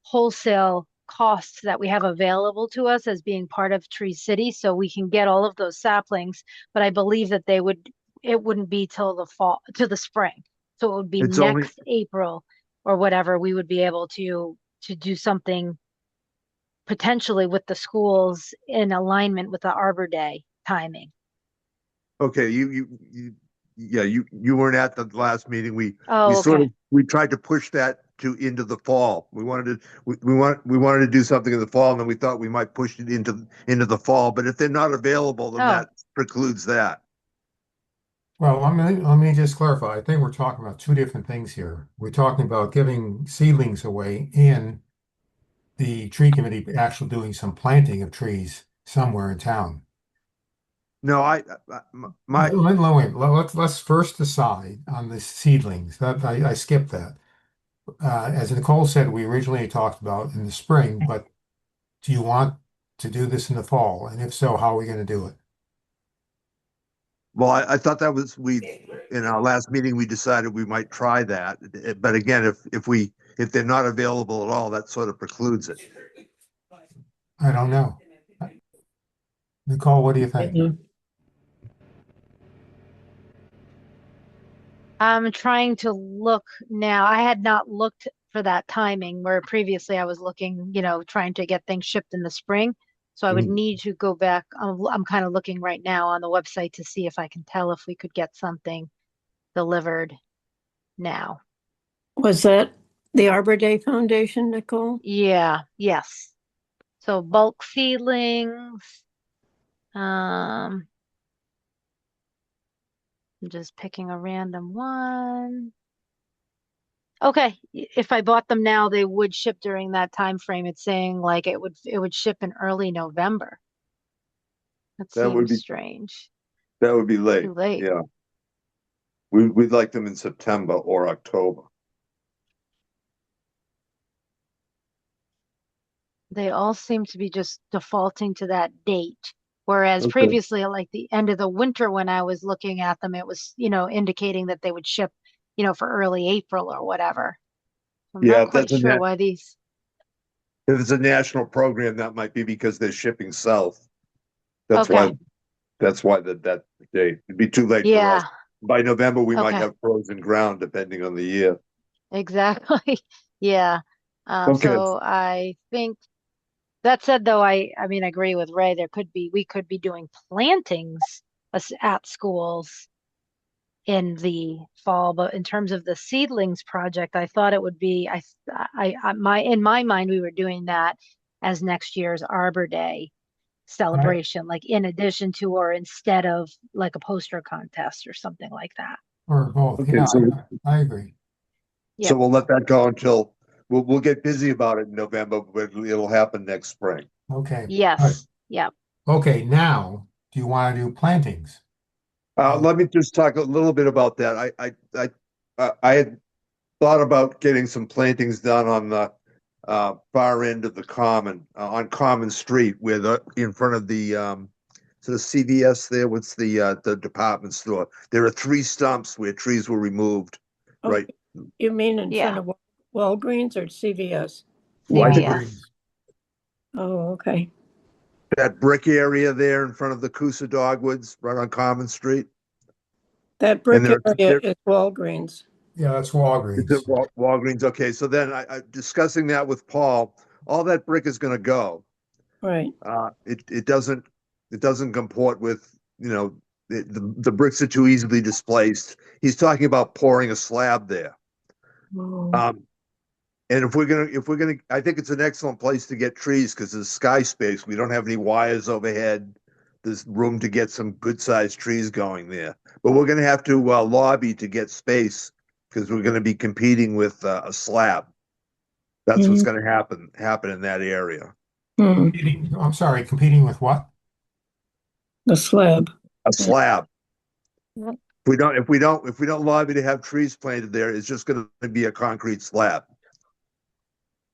wholesale costs that we have available to us as being part of Tree City, so we can get all of those saplings. But I believe that it wouldn't be till the fall, to the spring. So it would be it's only next April or whatever, we would be able to do something potentially with the schools in alignment with the Arbor Day timing. okay. Yeah, you weren't at the last meeting. We Oh, sort okay. of we tried to push that into the fall. We wanted to do something in the fall, and then we thought we might push it into the fall. But if they're not available, then Oh, that precludes that. Well, let me just clarify. I think we're talking about two different things here. We're talking about giving seedlings away and the tree committee actually doing some planting of trees somewhere in town. No, my Let's first decide on the seedlings. That I skipped that. As Nicole said, we originally talked about in the spring, but do you want to do this in the fall? And if so, how are we going to do it? Well, I thought that was, in our last meeting, we decided we might try that. But again, if they're not available at all, that sort of precludes it. I don't know. Nicole, what do you think? Yeah. I'm trying to look now. I had not looked for that timing where previously I was looking, trying to get things shipped in the spring. So I would Mm. need to go back. I'm kind of looking right now on the website to see if I can tell if we could get something delivered now. Was that the Arbor Day Foundation, Nicole? Yeah, yes. So bulk seedlings. I'm just picking a random one. Okay, if I bought them now, they would ship during that time frame. It's saying like it would ship in early November. That That would seems be strange. late. Too late. Yeah. We'd like them in September or October. They all seem to be just defaulting to that date. Whereas Okay. previously, at like the end of the winter when I was looking at them, it was, indicating that they would ship, for early April or whatever. I'm Yeah, not quite that's sure why these. If it's a national program, that might be because they're shipping south. That's Okay. why that date. It'd be too late for Yeah, us. By November, we might Okay. have frozen ground depending on the year. exactly. Yeah. Okay. So I think that said, though, I mean, I agree with Ray. We could be doing plantings at schools in the fall, but in terms of the seedlings project, I thought it would be, in my mind, we were doing that as next year's Arbor Day celebration, like in addition to or instead of like a poster contest or something like that. Or both? Okay, Yeah, so I agree. Yeah. so we'll let that go until we'll get busy about it in November, but it'll happen next spring. Okay. Good. Yes. Yeah. Okay, now, do you want to do plantings? Let me just talk a little bit about that. I had thought about getting some plantings done on the far end of the common, on Common Street, where in front of the so the CVS there. What's the department store? There are 3 stumps where trees were removed. Oh, Right. You mean in Yeah. front of Walgreens or CVS? Well, I think CVS. Oh, okay. that brick area there in front of the Coosa Dogwoods, right on Common Street. That brick there- area there- is Walgreens. Yeah, that's It's Walgreens. at Walgreens. Okay, so then I discussing that with Paul, all that brick is going to go. Right. It doesn't comport with, the bricks are too easily displaced. He's talking about pouring a slab there. Oh, And if we're gonna, I think it's an excellent place to get trees because there's sky space. We don't have any wires overhead. There's room to get some good sized trees going there. But we're gonna have to lobby to get space because we're gonna be competing with a slab. That's what's gonna happen in that area. Hmm. I'm sorry, competing with what? The slab. A slab. Yep. If we don't lobby to have trees planted there, it's just gonna be a concrete slab.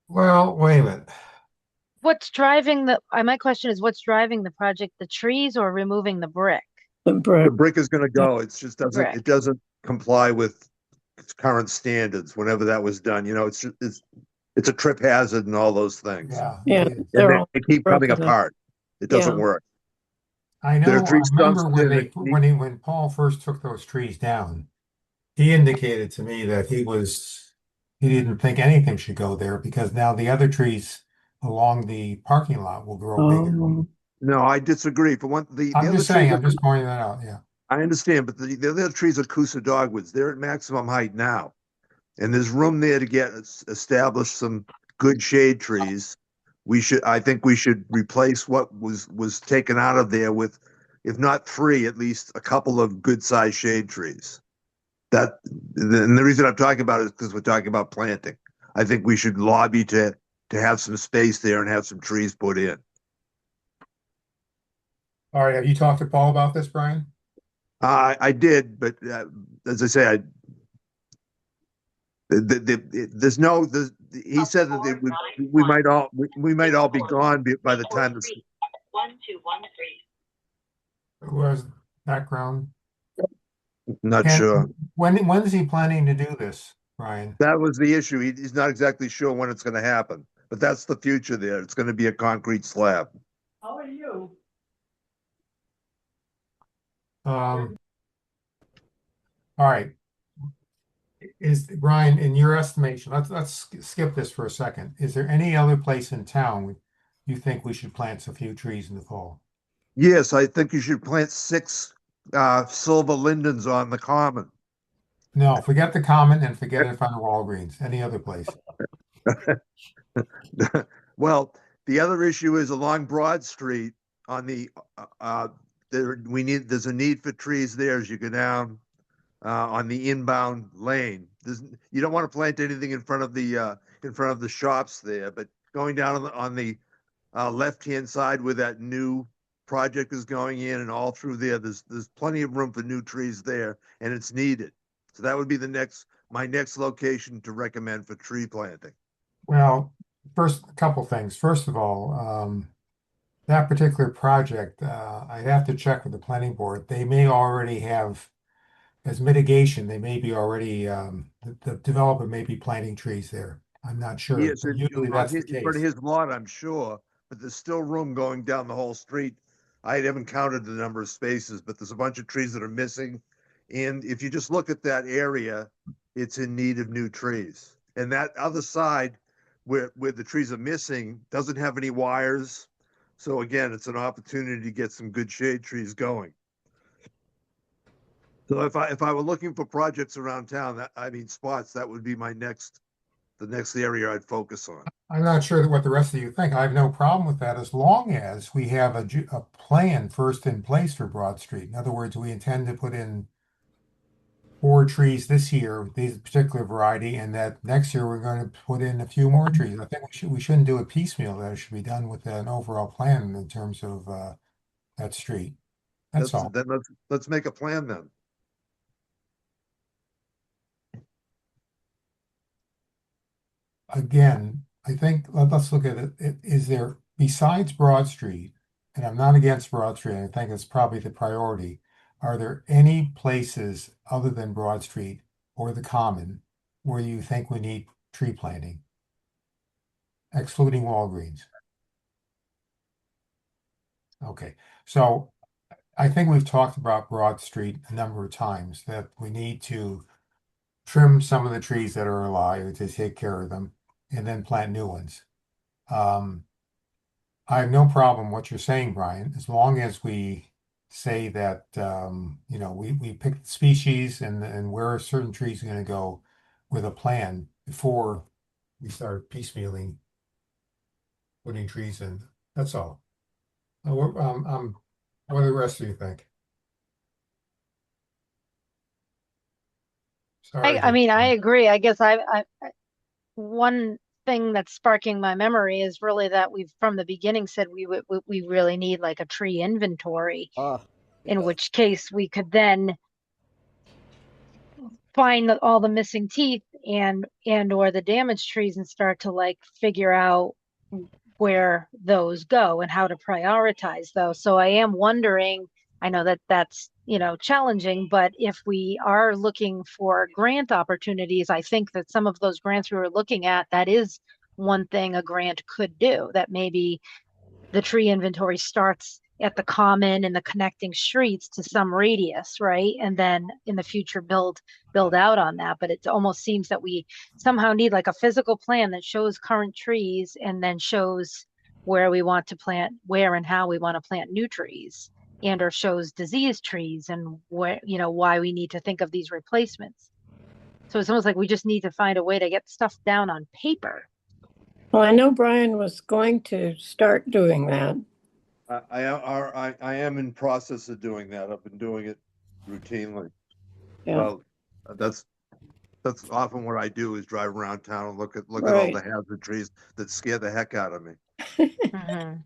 Well, wait a minute. What's driving my question is what's driving the project, the trees or removing the brick? The The brick. brick is gonna go. It just Brick. it doesn't comply with current standards. Whenever that was done, it's a trip hazard and all those things. Yeah. Yeah, it is. they're And all they keep coming broken up. apart. It doesn't Yeah. work. I There know, are 3 I remember stumps when there that when Paul first took those trees down, he indicated to me that he didn't think anything should go there because now the other trees along the parking lot will grow bigger. Oh, No, I disagree. For one, the I'm other just saying, trees I'm just pointing that out, yeah. I understand, but the other trees are Coosa Dogwoods. They're at maximum height now. And there's room there to establish some good shade trees. I think we should replace what was taken out of there with, if not 3, at least a couple of good sized shade trees. And the reason I'm talking about it is because we're talking about planting. I think we should lobby to have some space there and have some trees put in. All right, have you talked to Paul about this, Brian? I did, but as I say, there's no. He said that we might all be gone by the time. Who has background? Not And sure. when is he planning to do this, Brian? That was the issue. He's not exactly sure when it's going to happen, but that's the future there. It's going to be a concrete slab. How are you? All right. Is Brian, in your estimation, let's skip this for a second. Is there any other place in town you think we should plant a few trees in the fall? Yes, I think you should plant 6 silver lindens on the common. No, forget the common and forget it in front of Walgreens. Any other place? Well, the other issue is along Broad Street on the there's a need for trees there as you go down on the inbound lane. You don't want to plant anything in front of the shops there, but going down on the left-hand side where that new project is going in and all through there, there's plenty of room for new trees there, and it's needed. So that would be my next location to recommend for tree planting. Well, first, a couple things. First of all, that particular project, I'd have to check with the planning board. They may already have, as mitigation, they may be already, the developer may be planting trees there. I'm not sure, Yes, but usually in that's the front of case. his lot, I'm sure, but there's still room going down the whole street. I haven't counted the number of spaces, but there's a bunch of trees that are missing. And if you just look at that area, it's in need of new trees. And that other side where the trees are missing doesn't have any wires. So again, it's an opportunity to get some good shade trees going. So if I were looking for projects around town, spots, that would be the next area I'd focus on. I'm not sure what the rest of you think. I have no problem with that as long as we have a plan first in place for Broad Street. In other words, we intend to put in 4 trees this year, these particular variety, and that next year we're going to put in a few more trees. I think we shouldn't do it piecemeal. That it should be done with an overall plan in terms of that street. That's all. Then let's make a plan then. Again, I think let's look at it. Is there, besides Broad Street, and I'm not against Broad Street, I think it's probably the priority. Are there any places other than Broad Street or the Common where you think we need tree planting? Excluding Walgreens. Okay, so I think we've talked about Broad Street a number of times, that we need to trim some of the trees that are alive to take care of them and then plant new ones. I have no problem what you're saying, Brian, as long as we say that, we pick the species and where certain trees are going to go with a plan before we start piecemealing putting trees in. That's all. What do the rest of you think? Sorry. I mean, I agree. I guess one thing that's sparking my memory is really that we've from the beginning said we really need like a tree inventory, in which case we could then find all the missing teeth and or the damaged trees and start to like figure out where those go and how to prioritize those. So I am wondering, I know that that's, challenging, but if we are looking for grant opportunities, I think that some of those grants we were looking at, that is one thing a grant could do, that maybe the tree inventory starts at the common and the connecting streets to some radius, right? And then in the future build out on that. But it almost seems that we somehow need like a physical plan that shows current trees and then shows where we want to plant, where and how we want to plant new trees, and or shows diseased trees and where, why we need to think of these replacements. So it's almost like we just need to find a way to get stuff down on paper. Well, I know Brian was going to start doing that. I am in process of doing that. I've been doing it routinely. Yeah. Well, that's often what I do is drive around town and look at all Right. the hazard trees that scare the heck out of me. Mhm.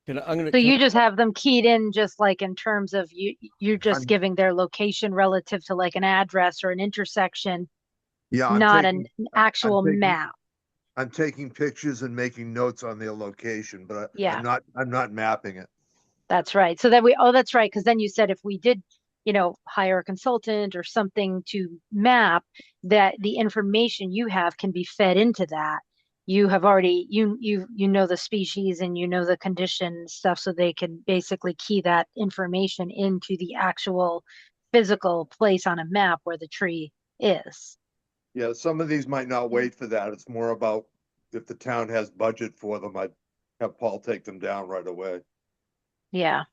I'm gonna. So you just have them keyed in just like in terms of you're just I'm- giving their location relative to like an address or an intersection, Yeah, not an actual taking- map. I'm taking pictures and making notes on their location, but Yeah. I'm not mapping it. That's right. So that that's right. Because then you said if we did hire a consultant or something to map, that the information you have can be fed into that. You have already, you know the species and you know the condition and stuff, so they can basically key that information into the actual physical place on a map where the tree is. Yeah, some of these might not wait for that. It's more about if the town has budget for them, I'd have Paul take them down right away. Yeah.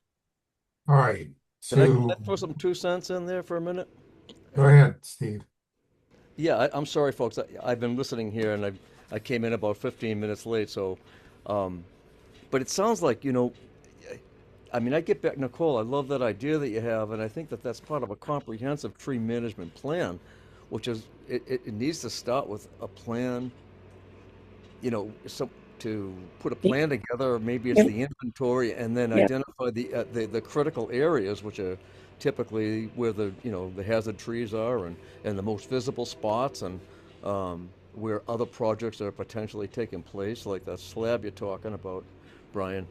All right, Can I so throw some 2 cents in there for a minute? go ahead, Steve. Yeah, I'm sorry, folks. I've been listening here, and I came in about 15 minutes late. So, but it sounds like I mean, I get back, Nicole. I love that idea that you have, and I think that that's part of a comprehensive tree management plan, which is it needs to start with a plan. To put a plan together, or maybe it's Yep. the inventory, and then Yep. identify the critical areas, which are typically where the hazard trees are, and the most visible spots, and where other projects are potentially taking place, like that slab you're talking about, Brian.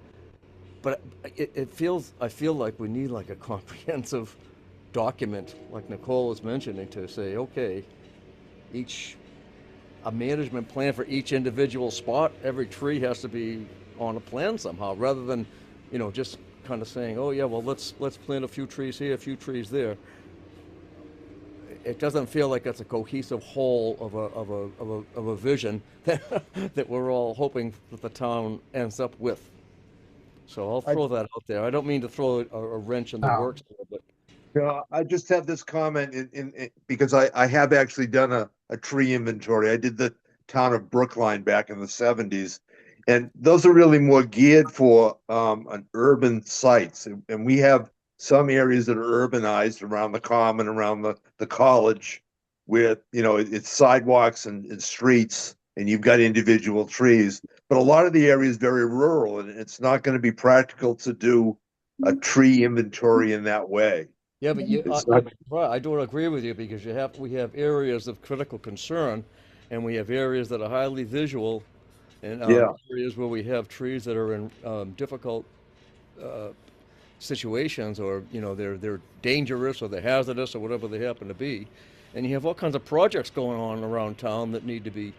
But I feel like we need like a comprehensive document, like Nicole was mentioning, to say, okay, a management plan for each individual spot. Every tree has to be on a plan somehow, rather than, just kind of saying, oh yeah, well let's plant a few trees here, a few trees there. It doesn't feel like it's a cohesive whole of a vision that we're all hoping that the town ends up with. So I'll throw that out there. I don't mean to throw a wrench in the No. works, but I just have this comment because I have actually done a tree inventory. I did the town of Brookline back in the 70s, and those are really more geared for an urban sites. And we have some areas that are urbanized around the common, around the college, where it's sidewalks and streets, and you've got individual trees. But a lot of the area is very rural, and it's not going to be practical to do a tree inventory in that way. yeah, but It's not- right, I don't agree with you, because we have areas of critical concern, and we have areas that are highly visual, and Yeah. areas where we have trees that are in difficult situations, or they're dangerous, or they're hazardous, or whatever they happen to be, and you have all kinds of projects going on around town that need to be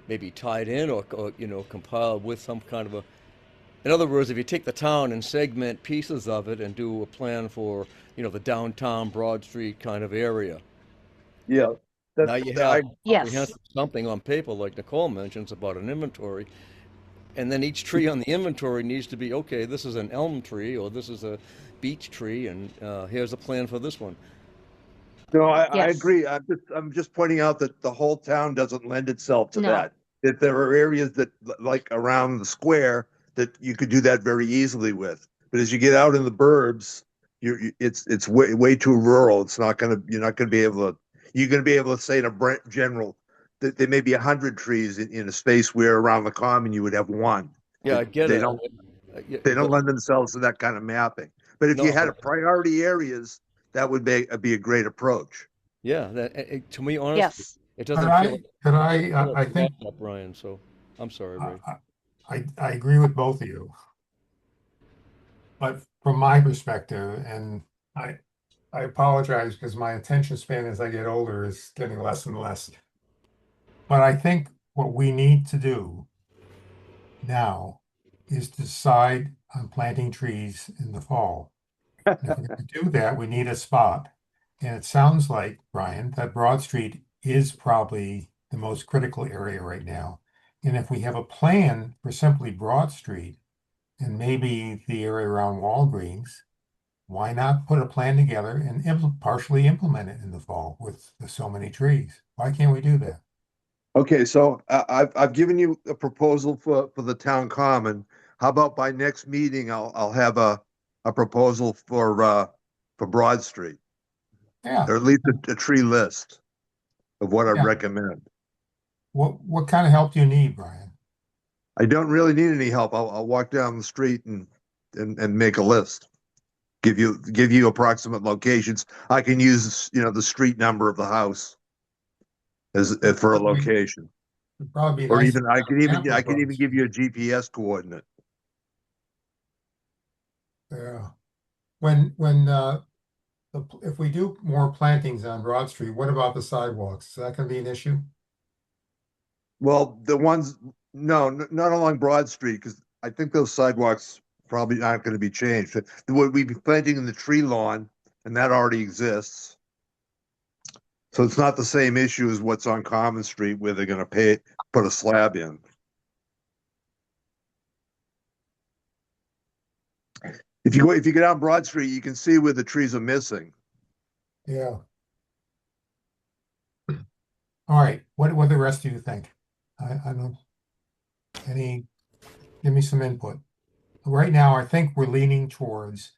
maybe tied in, or compiled with some kind of a. In other words, if you take the town and segment pieces of it and do a plan for, the downtown Broad Street kind of area, Yeah. now you have Yes. comprehensive something on paper, like Nicole mentions about an inventory, and then each tree on the inventory needs to be, okay, this is an elm tree, or this is a beech tree, and here's a plan for this one. No, I Yes. agree. I'm just pointing out that the whole town doesn't lend itself to No. that. That there are areas that, like around the square, that you could do that very easily with. But as you get out in the burbs, it's way too rural. You're not gonna be able to. You're gonna be able to say in a general that there may be 100 trees in a space where around the common you would have one. Yeah, I get They it. don't. Yeah, They don't but- lend themselves to that kind of mapping. But if you No, had but- priority areas, that would be a great approach. Yeah, to me, honestly, Yes. it Could doesn't I, feel like. could I think, That, Brian. So I'm sorry, Ray. I agree with both of you. But from my perspective, and I apologize because my attention span as I get older is getting less and less. But I think what we need to do now is decide on planting trees in the fall. And if we're going to do that, we need a spot. And it sounds like, Brian, that Broad Street is probably the most critical area right now. And if we have a plan for simply Broad Street and maybe the area around Walgreens, why not put a plan together and partially implement it in the fall with so many trees? Why can't we do that? Okay, so I've given you a proposal for the town common. How about by next meeting, I'll have a proposal for Broad Street, Yeah. or at least a tree list of what I Yeah. recommend. What kind of help do you need, Brian? I don't really need any help. I'll walk down the street and make a list. Give you approximate locations. I can use, the street number of the house as for a location. It'd probably be Or nice even to I have could a even map of I could Broad even give you a Street. GPS coordinate. Yeah. When if we do more plantings on Broad Street, what about the sidewalks? Is that gonna be an issue? Well, the ones, no, not along Broad Street, because I think those sidewalks probably aren't going to be changed. We'd be planting in the tree lawn, and that already exists. So it's not the same issue as what's on Common Street where they're going to put a slab in. If you go down Broad Street, you can see where the trees are missing. Yeah. All right, what the rest of you think? I don't, give me some input. Right now, I think we're leaning towards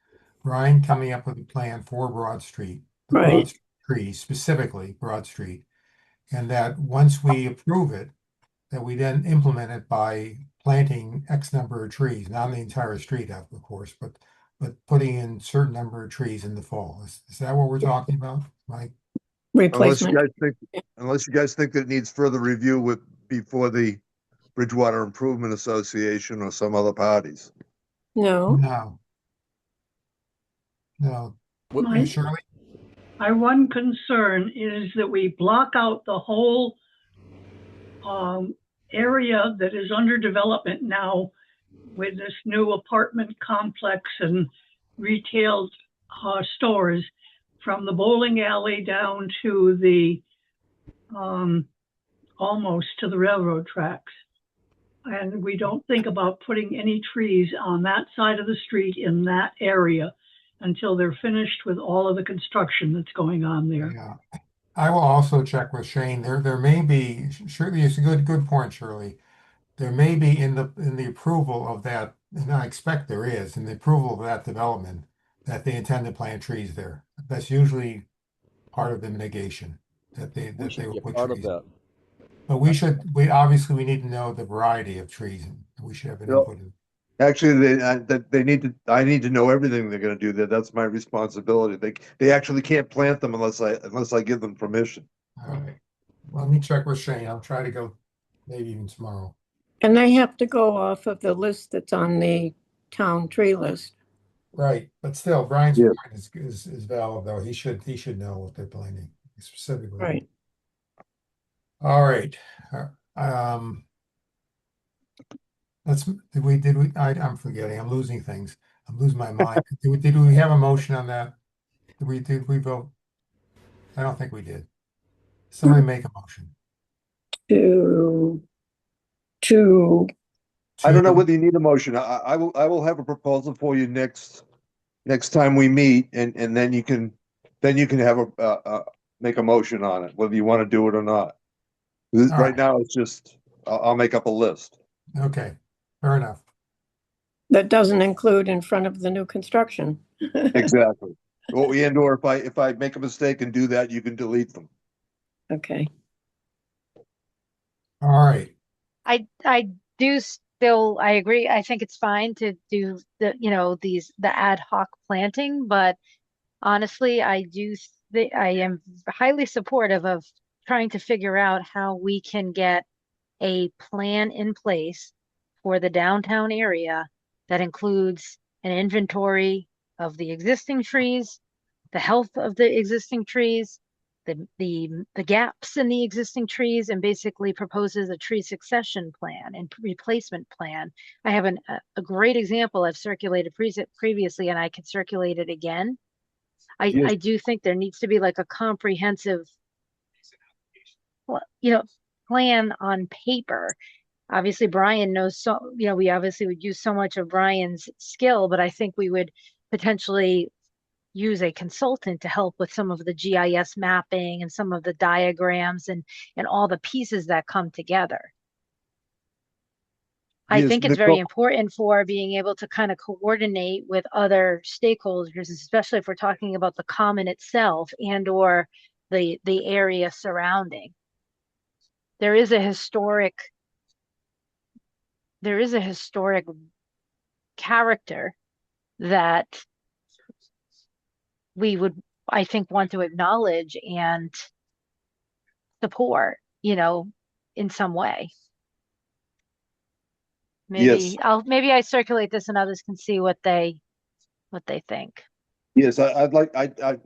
Brian coming up with a plan for Broad Street. The Broad Right. Street trees, specifically Broad Street. And that once we approve it, that we then implement it by planting X number of trees, not the entire street, of course, but putting in certain number of trees in the fall. Is that what we're talking about, Mike? Replacement. Unless you guys think that it needs further review before the Bridgewater Improvement Association or some other parties. No, No. No. What- My- Shirley? My one concern is that we block out the whole area that is under development now with this new apartment complex and retail stores from the bowling alley down to the almost to the railroad tracks. And we don't think about putting any trees on that side of the street in that area until they're finished with all of the construction that's going on there. Yeah. I will also check with Shane. There may be, Shirley, it's a good point, Shirley. There may be in the approval of that, and I expect there is, in the approval of that development, that they intend to plant trees there. That's usually part of the mitigation, that We they should will be a put part of trees. that. But obviously we need to know the variety of trees, and we should have an Yep. input in. Actually, I need to know everything they're going to do there. That's my responsibility. They actually can't plant them unless I give them permission. All right. Well, let me check with Shane. I'll try to go maybe even tomorrow. and they have to go off of the list that's on the town tree list. Right, but still, Brian's Yeah. point is valid, though. He should know what they're planning specifically. Right. All right. I'm forgetting. I'm losing things. I'm losing my mind. Did we have a motion on that? Did we vote? I don't think we did. Somebody make a motion. To I don't know To- whether you need a motion. I will have a proposal for you next time we meet, and then you can have make a motion on it, whether you want to do it or not. All Right right. now, it's just I'll make up a list. Okay, fair enough. that doesn't include in front of the new construction. Exactly. Or if I make a mistake and do that, you can delete them. Okay. All right. I do still, I agree. I think it's fine to do the ad hoc planting, but honestly, I am highly supportive of trying to figure out how we can get a plan in place for the downtown area that includes an inventory of the existing trees, the health of the existing trees, the gaps in the existing trees, and basically proposes a tree succession plan and replacement plan. I have a great example I've circulated previously, and I can circulate it again. Yes. I do think there needs to be like a comprehensive, plan on paper. Obviously, Brian knows we obviously would use so much of Brian's skill, but I think we would potentially use a consultant to help with some of the GIS mapping and some of the diagrams and all the pieces that come together. I Yes, think it's very Nicole. important for being able to kind of coordinate with other stakeholders, especially if we're talking about the common itself and or the area surrounding. There is a historic character that we would, I think, want to acknowledge and support, in some way. Yes. Maybe I circulate this and others can see what they think. Yes, I'm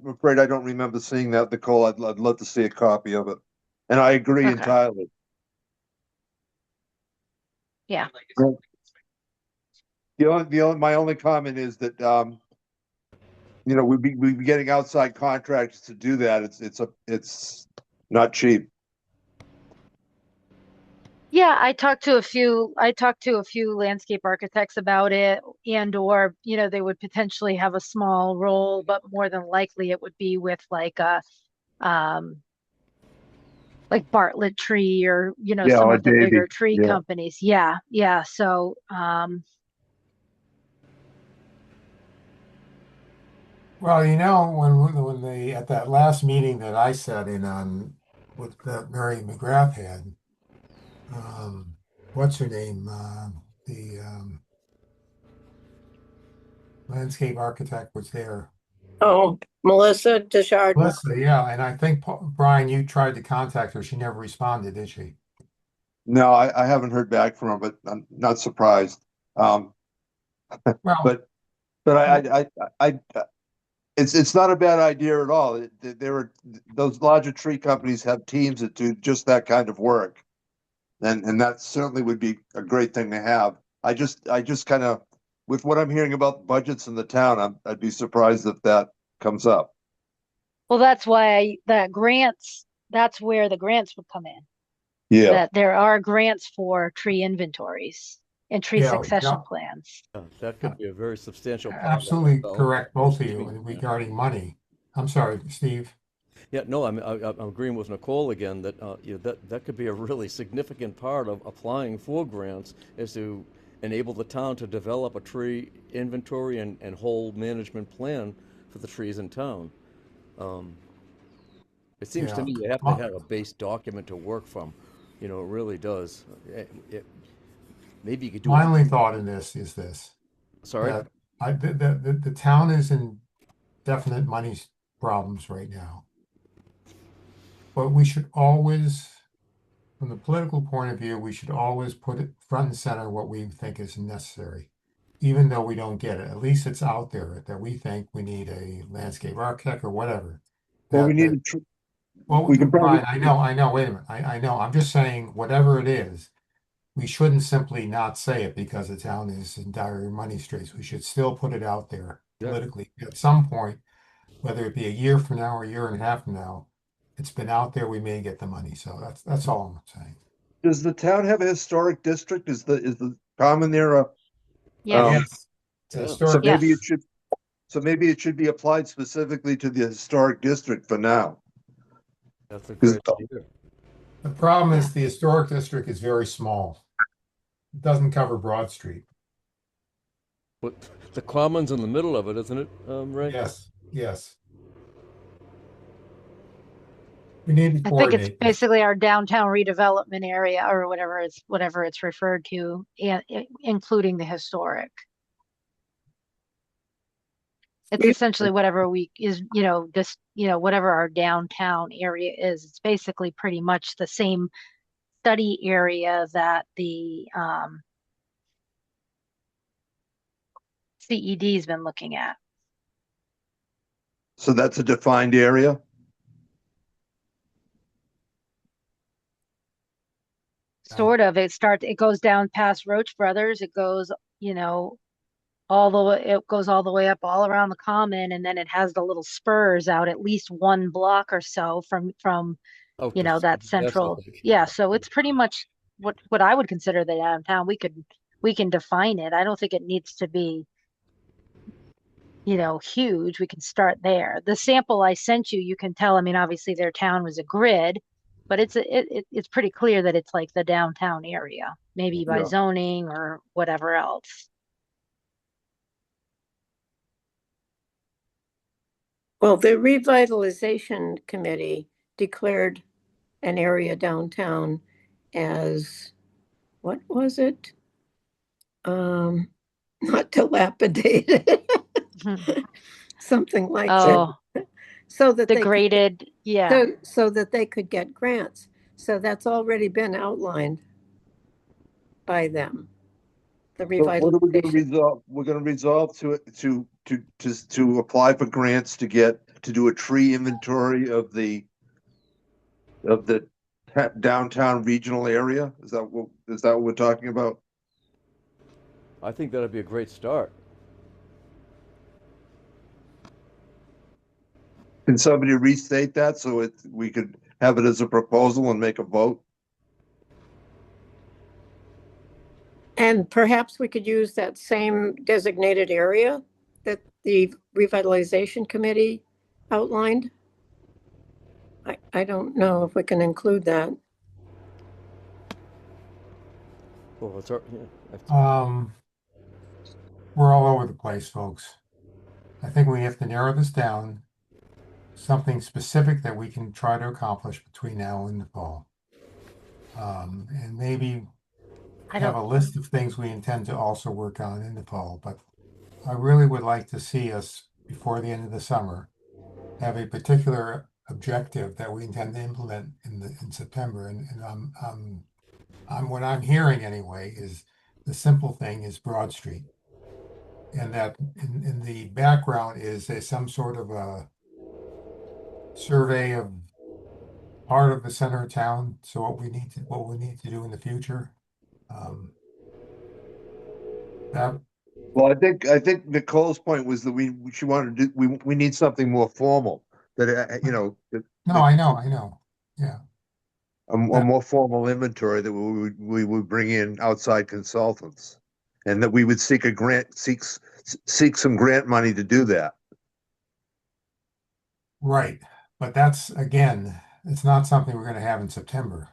afraid I don't remember seeing that, Nicole. I'd love to see a copy of it. And I agree Okay. entirely. Yeah. My only comment is that, we'd be getting outside contractors to do that. It's not cheap. Yeah, I talked to a few landscape architects about it, and or, they would potentially have a small role, but more than likely it would be with um like Bartlett Tree, or, Yeah, some or of the Davy. bigger tree Yeah. companies. Yeah, yeah. So Well, when they, at that last meeting that I sat in on, with that Mary McGrath had, what's her name? The landscape architect was there. Oh, Melissa Desjardins. Leslie, yeah, and I think, Brian, you tried to contact her. She never responded, did she? No, I haven't heard back from her, but I'm not surprised. Um, Well, but but it's not a bad idea at all. Those larger tree companies have teams that do just that kind of work, and that certainly would be a great thing to have. I just kind of, with what I'm hearing about budgets in the town, I'd be surprised if that comes up. well, that's where the grants would come in. Yeah. That there are grants for tree inventories and tree yeah, succession yeah, plans. That could be a very substantial part of that, absolutely though. correct, both of Excuse you, me. regarding money. I'm sorry, Steve. Yeah, no, I'm agreeing with Nicole again that that could be a really significant part of applying for grants, is to enable the town to develop a tree inventory and whole management plan for the trees in town. Um, it seems to Yeah. me you have to have a base document to work from. It really does. Maybe you could do My it. only thought in this is this, Sorry? that the town is in definite money problems right now. But we should always, from the political point of view, we should always put it front and center what we think is necessary. Even though we don't get it, at least it's out there that we think we need a landscape architect or whatever. Well, we That, need that, a tr- well, we can probably Brian, I know, wait a minute. I know, I'm just saying, whatever it is, we shouldn't simply not say it because the town is in dire money straits. We should still put it out there Yeah. politically. At some point, whether it be a year from now or a year and a half from now, it's been out there, we may get the money. So that's all I'm saying. Does the town have a historic district? Is the common there Yes. Yes. It's a Yeah. so historic. maybe it Yes. should so maybe it should be applied specifically to the historic district for now. That's a 'Cause- great idea. The problem Yeah. is the historic district is very small. It doesn't cover Broad Street. But the common's in the middle of it, isn't it, Ray? Yes, yes. We need to I think it's coordinate this. basically our downtown redevelopment area, or whatever it's referred to, and including the historic. It's We- essentially whatever whatever our downtown area is. It's basically pretty much the same study area that the CED's been looking at. So that's a defined area. Sort of. It goes down past Roach Brothers. It goes, it goes all the way up all around the common, and then it has the little spurs out at least one block or so from Oh, that that's central. okay. Yeah, so it's pretty much what I would consider the downtown. We can define it. I don't think it needs to be, huge. We can start there. The sample I sent you, you can tell, I mean, obviously their town was a grid, but it's pretty clear that it's like the downtown area, maybe by Yeah. zoning or whatever else. Well, the revitalization committee declared an area downtown as, what was it? Not dilapidated, something like Oh, that. So that they could, degraded. Yeah. so that they could get grants. So that's already been outlined by them. the So what are we gonna revitalization. resolve? We're gonna resolve to apply for grants to do a tree inventory of the downtown regional area? Is that what we're talking about? I think that'd be a great start. Can somebody restate that so we could have it as a proposal and make a vote? And perhaps we could use that same designated area that the revitalization committee outlined. I don't know if we can include that. Well, it's, yeah, We're all over the place, folks. I think we have to narrow this down. Something specific that we can try to accomplish between now and the fall. And maybe I have don't, a list of things we intend to also work on in the fall, but I really would like to see us before the end of the summer have a particular objective that we intend to implement in September. And what I'm hearing anyway is the simple thing is Broad Street. And that in the background is some sort of a survey of part of the center of town. So what we need to do in the future. That Well, I think Nicole's point was that she wanted to do, we need something more formal that, no, I know. Yeah. a more formal inventory that we would bring in outside consultants and that we would seek some grant money to do that. Right. But that's, again, it's not something we're going to have in September.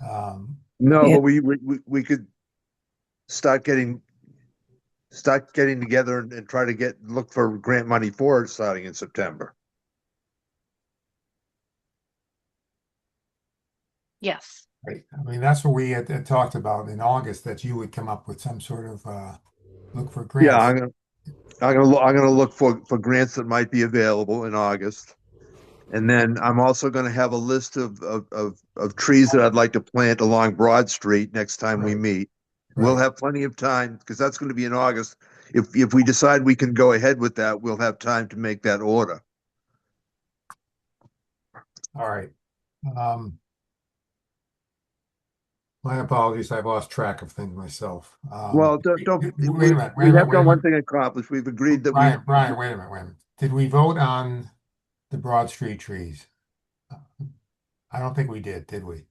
No, Yeah. but we could start getting together and try to look for grant money for it starting in September. yes. Right. I mean, that's what we had talked about in August, that you would come up with some sort of look for Yeah, grants. I'm gonna look for grants that might be available in August. And then I'm also gonna have a list of trees that I'd like to plant along Broad Street next time we Right. meet. We'll Right. have plenty of time because that's gonna be in August. If we decide we can go ahead with that, we'll have time to make that order. All right. My apologies. I've lost track of things myself. Well, don't, wait a minute. we have done one thing accomplished. We've agreed that Brian, wait a minute. Did we vote on the Broad Street trees? I don't think we did we?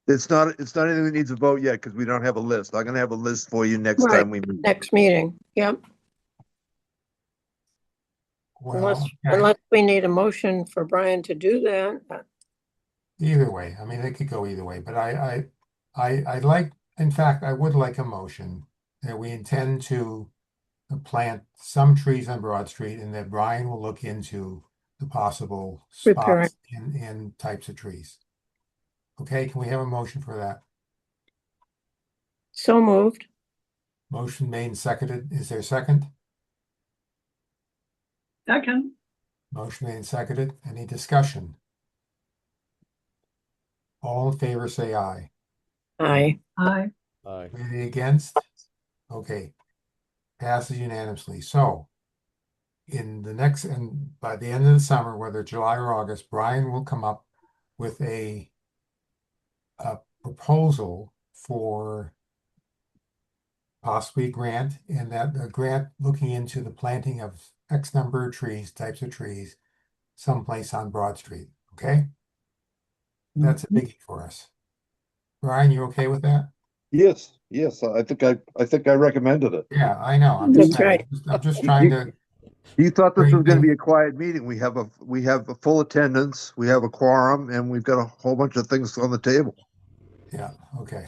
it's not anything that needs a vote yet because we don't have a list. I'm gonna have a list for you next Right. time we meet. Next meeting. Yep. Well, okay. Unless we need a motion for Brian to do that. Either way, I mean, it could go either way, but I'd like, in fact, I would like a motion that we intend to plant some trees on Broad Street and that Brian will look into the possible Repairing. spots and types of trees. Okay, can we have a motion for that? So moved. Motion made and seconded. Is there a second? Second, Motion made and seconded. Any discussion? All in favor, say aye. Aye. aye. Aye. Any against? Okay. Passes unanimously. So and by the end of the summer, whether July or August, Brian will come up with a proposal for possibly a grant, and that a grant looking into the planting of X number of trees, types of trees, someplace on Broad Street. Okay? That's a biggie for us. Brian, you okay with that? Yes. I think I recommended it. Yeah, I know. I'm just That's saying. right. I'm just trying to. You thought this was going to Bring- be a quiet meeting. We have a full attendance, we have a quorum, and we've got a whole bunch of things on the table. Yeah, okay.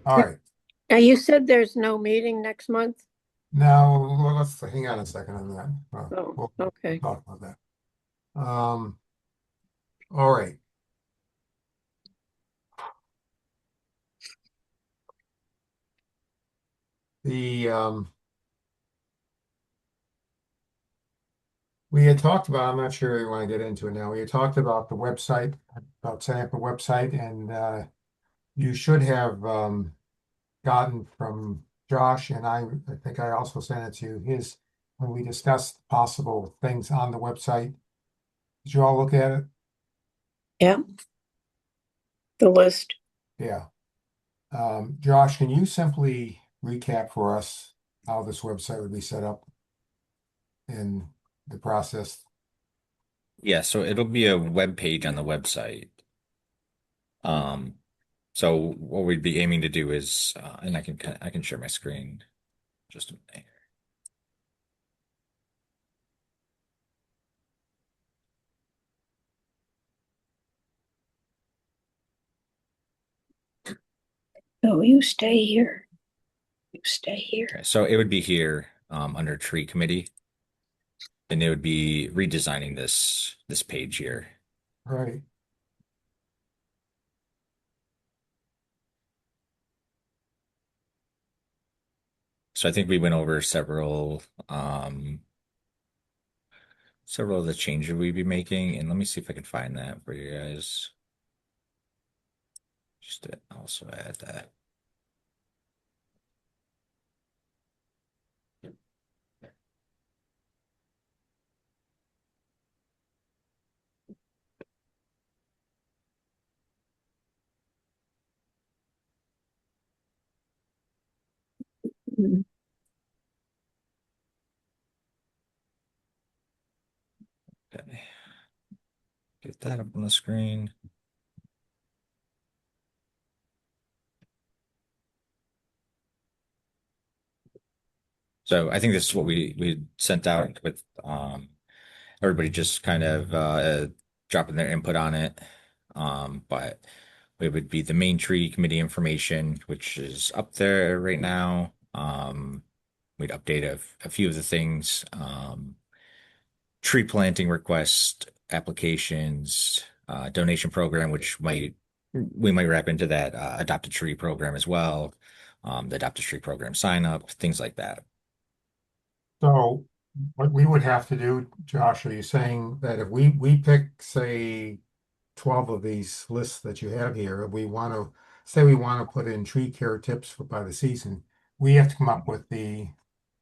All right. Now, you said there's no meeting next month? Now, let's hang on a second on that. Oh, We'll okay. talk about that. All right. We had talked about, I'm not sure you want to get into it now. We had talked about the website, about setting up a website, and you should have gotten from Josh, and I think I also sent it to you, when we discussed possible things on the website. Did you all look at it? Yeah. The list. Yeah. Josh, can you simply recap for us how this website would be set up in the process? Yeah, so it'll be a web page on the website. So what we'd be aiming to do is, and I can share my screen just a minute. No, you stay here. You stay here. Okay, so it would be here under tree committee, and it would be redesigning this page here. Right. So I think we went over several of the changes we'd be making, and let me see if I can find that for you guys. Just to also add that. Mhm. Okay. Get that up on the screen. So I think this is what we sent out with everybody just kind of dropping their input on it. But it would be the main tree committee information, which is up there right now. We'd update a few of the things. Tree planting request applications, donation program, which we might wrap into that adopt a tree program as well. The adopt a tree program sign up, things like that. So what we would have to do, Josh, are you saying that if we pick, say, 12 of these lists that you have here, we want to say we want to put in tree care tips by the season, we have to come up with the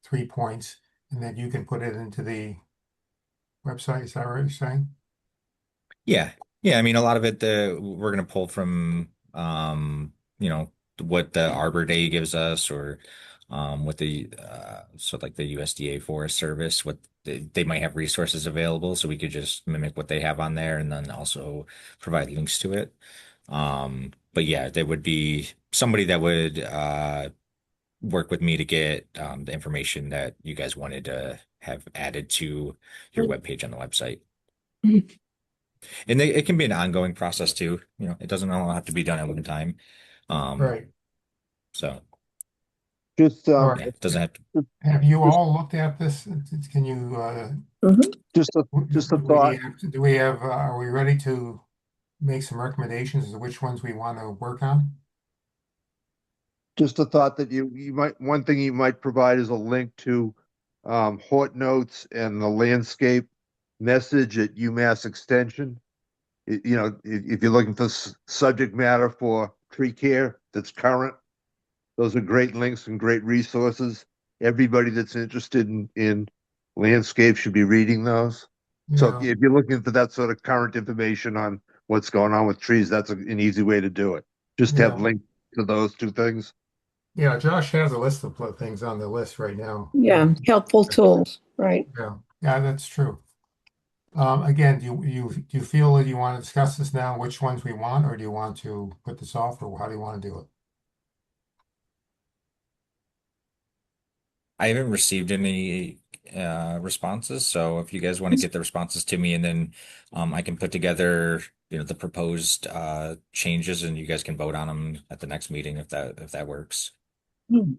3 points, and then you can put it into the website. Is that what you're saying? Yeah. Yeah. I mean, a lot of it, we're going to pull from, what the Arbor Day gives us or, what so like the USDA Forest Service, what they might have resources available. So we could just mimic what they have on there and then also provide links to it. But yeah, there would be somebody that would, work with me to get, the information that you guys wanted to have added to your webpage on the website. And it can be an ongoing process too. It doesn't all have to be done at one time. Right. So Just, All right. yeah, it doesn't have to. Have you all looked at this? Can you, Mhm. just a thought. are we ready to make some recommendations as to which ones we want to work on? Just a thought that one thing you might provide is a link to Hort Notes and the landscape message at UMass Extension. If you're looking for subject matter for tree care that's current, those are great links and great resources. Everybody that's interested in landscape should be reading those. So Yeah. if you're looking for that sort of current information on what's going on with trees, that's an easy way to do it. Just have Yeah. links to those two things. Yeah, Josh has a list of things on the list right now. Yeah, helpful tools, right? Yeah, that's true. Again, do you feel that you want to discuss this now, which ones we want, or do you want to put this off, or how do you want to do it? I haven't received any responses, so if you guys want to get the responses to me, and then I can put together, the proposed changes, and you guys can vote on them at the next meeting if that works. That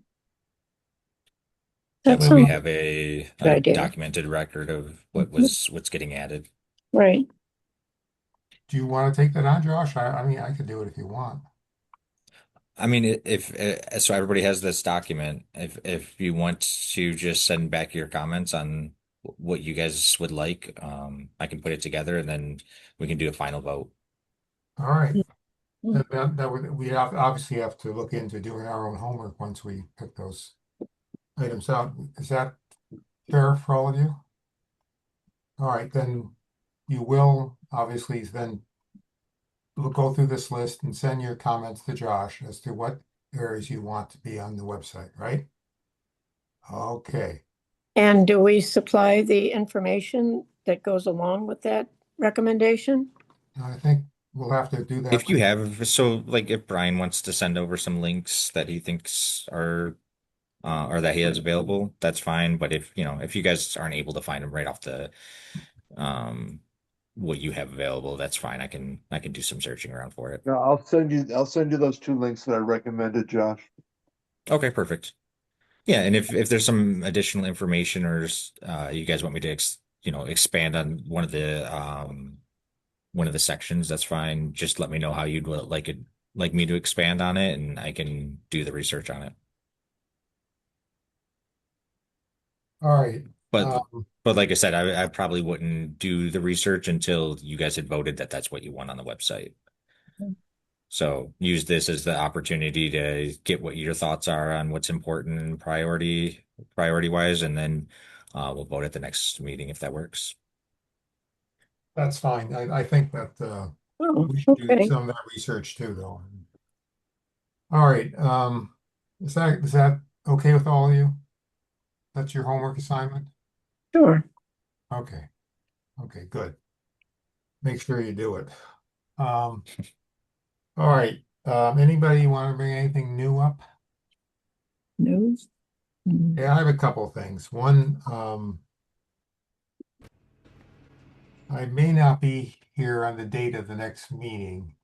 That's way we a have a good idea. documented record of what's getting added. Right. Do you want to take that on, Josh? I mean, I could do it if you want. I mean, if so, everybody has this document. If you want to just send back your comments on what you guys would like, I can put it together and then we can do a final vote. All right. That would, we have, obviously have to look into doing our own homework once we pick those items out. Is that fair for all of you? All right, then you will obviously then we'll go through this list and send your comments to Josh as to what areas you want to be on the website, right? Okay, And do we supply the information that goes along with that recommendation? I think we'll have to do that. If you have, so like if Brian wants to send over some links that he thinks are or that he has available, that's fine. But if, if you guys aren't able to find them right off the um what you have available, that's fine. I can do some searching around for it. No, I'll send you those 2 links that I recommended, Josh. Okay, perfect. Yeah, and if there's some additional information or you guys want me to expand on one of the sections, that's fine. Just let me know how you'd like me to expand on it, and I can do the research on it. All right. But but like I said, I probably wouldn't do the research until you guys had voted that that's what you want on the website. So use this as the opportunity to get what your thoughts are on what's important and priority wise, and then we'll vote at the next meeting if that works. That's fine. I think that Oh, we should do okay. some of that research too, though. All right, is that okay with all of you? That's your homework assignment? Sure. Okay. Okay, good. Make sure you do it. All right, anybody want to bring anything new up? No. Yeah, I have a couple of things. One, I may not be here on the date of the next meeting.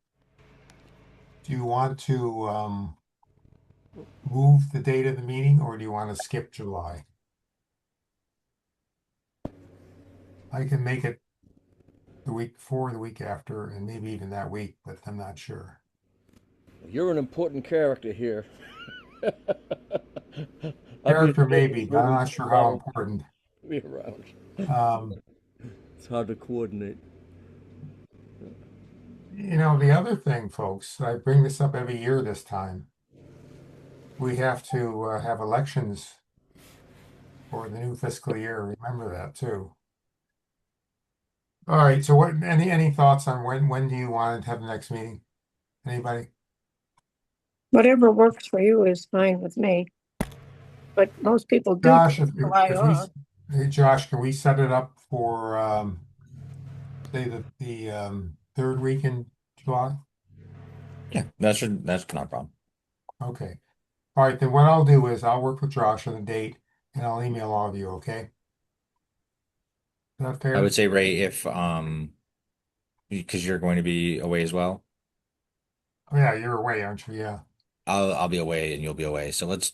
Do you want to move the date of the meeting, or do you want to skip July? I can make it the week before, the week after, and maybe even that week, but I'm not sure. You're an important character here. Character maybe, but I'm not sure how important. Be around. Um, It's hard to coordinate. the other thing, folks, I bring this up every year this time. We have to have elections for the new fiscal year. Remember that too. All right, so any thoughts on when do you want to have the next meeting? Anybody? Whatever works for you is fine with me. But most people do Josh, take July off. hey Josh, can we set it up for say the third week in July? Yeah, that's not a problem. Okay. All right, then what I'll do is I'll work with Josh on the date and I'll email all of you, okay? Is that fair? I would say, Ray, if because you're going to be away as well. Oh, yeah, you're away, aren't you? Yeah. I'll be away and you'll be away. So let's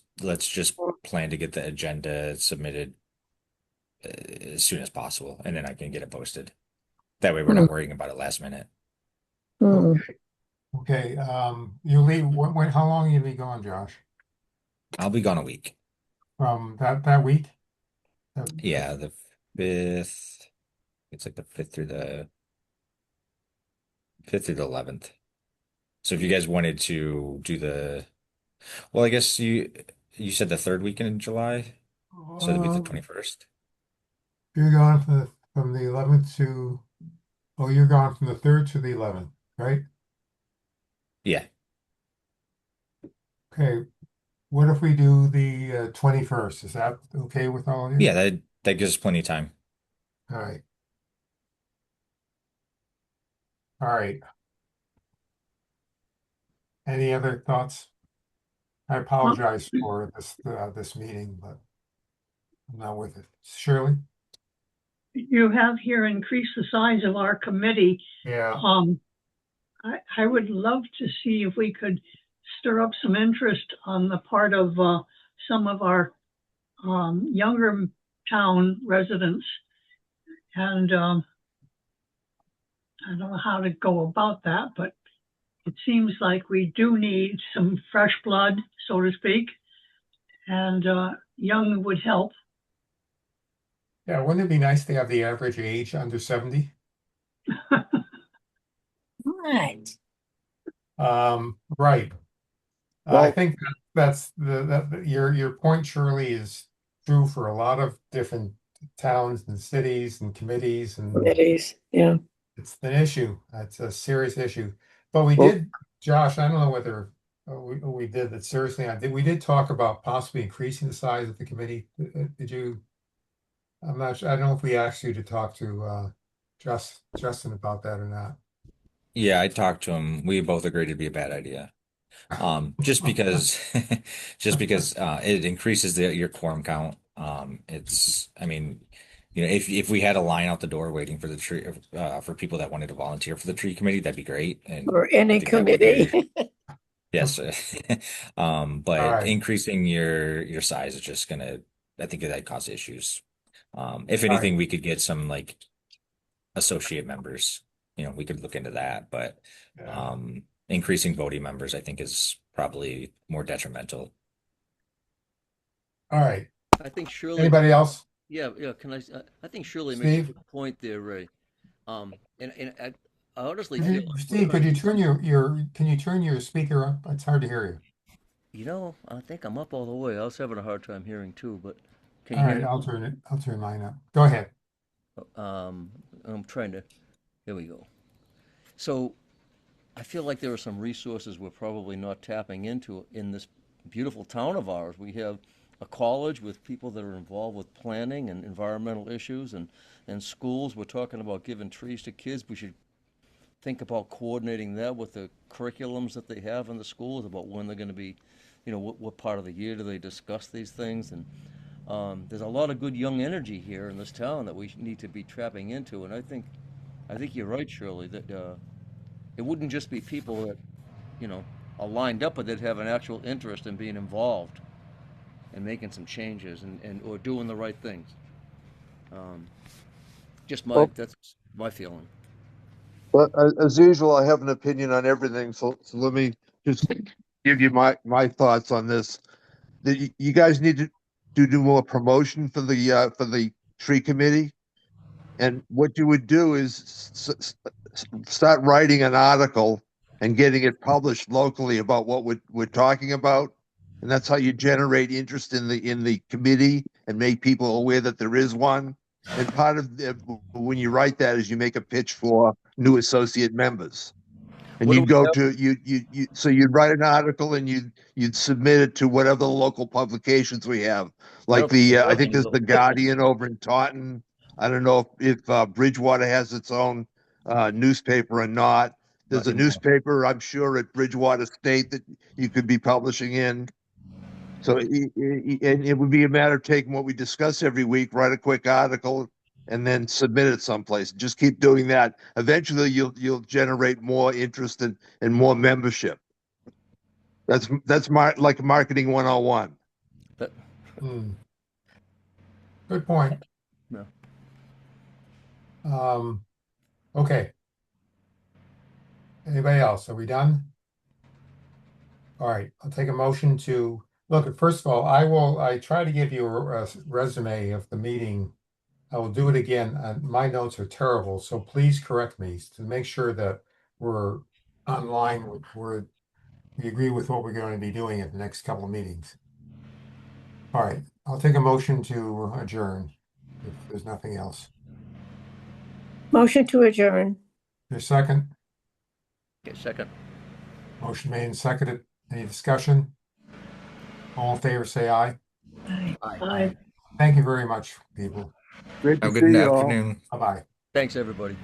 just plan to get the agenda submitted as soon as possible, and then I can get it posted. That way we're not worrying about it last minute. Hmm. Okay, you leave, how long you be gone, Josh? I'll be gone a week. From that week? Yeah, the 5th. It's like the 5th through the 11th. So if you guys wanted to do well, I guess you said the third weekend in July, so it'd be the 21st. You're gone from the 11th to, oh, you're gone from the 3rd to the 11th, right? Yeah. Okay, what if we do the 21st? Is that okay with all of you? Yeah, that gives us plenty of time. All right. All right. Any other thoughts? I apologize for this meeting, but I'm not with it. Shirley? You have here increased the size of our committee. Yeah. I would love to see if we could stir up some interest on the part of some of our younger town residents. And I don't know how to go about that, but it seems like we do need some fresh blood, so to speak, and young would help. Yeah, wouldn't it be nice to have the average age under 70? Right. Right. I Well- think that's your point, Shirley, is true for a lot of different towns and cities and committees, and Committees, yeah. it's an issue. It's a serious issue. But we Well- did, Josh, I don't know whether we did that seriously. We did talk about possibly increasing the size of the committee. Did you? I'm not sure. I don't know if we asked you to talk to Justin about that or not. Yeah, I talked to him. We both agreed it'd be a bad idea. Just because, just because it increases your quorum count. I mean, if we had a line out the door waiting for the tree, for people that wanted to volunteer for the tree committee, that'd be great. And Or any I think that would be- committee. yes. But All right. increasing your size is just gonna, I think that cause issues. If right. anything, we could get some like associate members. We could look into that, but Yeah. increasing voting members, I think, is probably more detrimental. All right. I think Shirley. Anybody else? Yeah, yeah. I think Shirley makes Steve? a good point there, Ray. And I honestly Could you- feel, Steve, could you turn can you turn your speaker up? It's hard to hear I think I'm up all the way. I was having a hard time hearing too, but you. can All you right, hear me? I'll turn mine up. Go ahead. I'm trying to. Here we go. So, I feel like there are some resources we're probably not tapping into in this beautiful town of ours. We have a college with people that are involved with planning and environmental issues, and schools. We're talking about giving trees to kids. We should think about coordinating that with the curriculums that they have in the schools about when they're going to be, what part of the year do they discuss these things. And there's a lot of good young energy here in this town that we need to be tapping into. And I think you're right, Shirley, that it wouldn't just be people that, are lined up, but that have an actual interest in being involved and making some changes and or doing the right things. That's my feeling. But as usual, I have an opinion on everything, so let me just give you my thoughts on this. You guys need to do more promotion for the tree committee, and what you would do is start writing an article and getting it published locally about what we're talking about, and that's how you generate interest in the committee and make people aware that there is one. And part of when you write that is you make a pitch for new associate members, and What do you'd we go have? to so you'd write an article and you'd submit it to whatever the local publications we have, like don't think I think we there's have the Guardian over in Taunton. I don't know if Bridgewater has its own newspaper or not. There's Not a anymore. newspaper, I'm sure, at Bridgewater State that you could be publishing in. So and it would be a matter of taking what we discuss every week, write a quick article, and then submit it someplace. Just keep doing that. Eventually, you'll generate more interest and more membership. That's like marketing 101. That, Hmm. Good point. no. Okay. Anybody else? Are we done? All right, I'll take a motion to look. First of all, I try to give you a resume of the meeting. I will do it again. My notes are terrible, so please correct me to make sure that we're online with we agree with what we're going to be doing at the next couple of meetings. All right, I'll take a motion to adjourn if there's nothing else. Motion to adjourn. Your second? Okay, second. Motion made and seconded. Any discussion? All in favor, say aye. Aye. Thank you very much, people. Great to Have a see good you all. afternoon. Bye-bye. Thanks, everybody.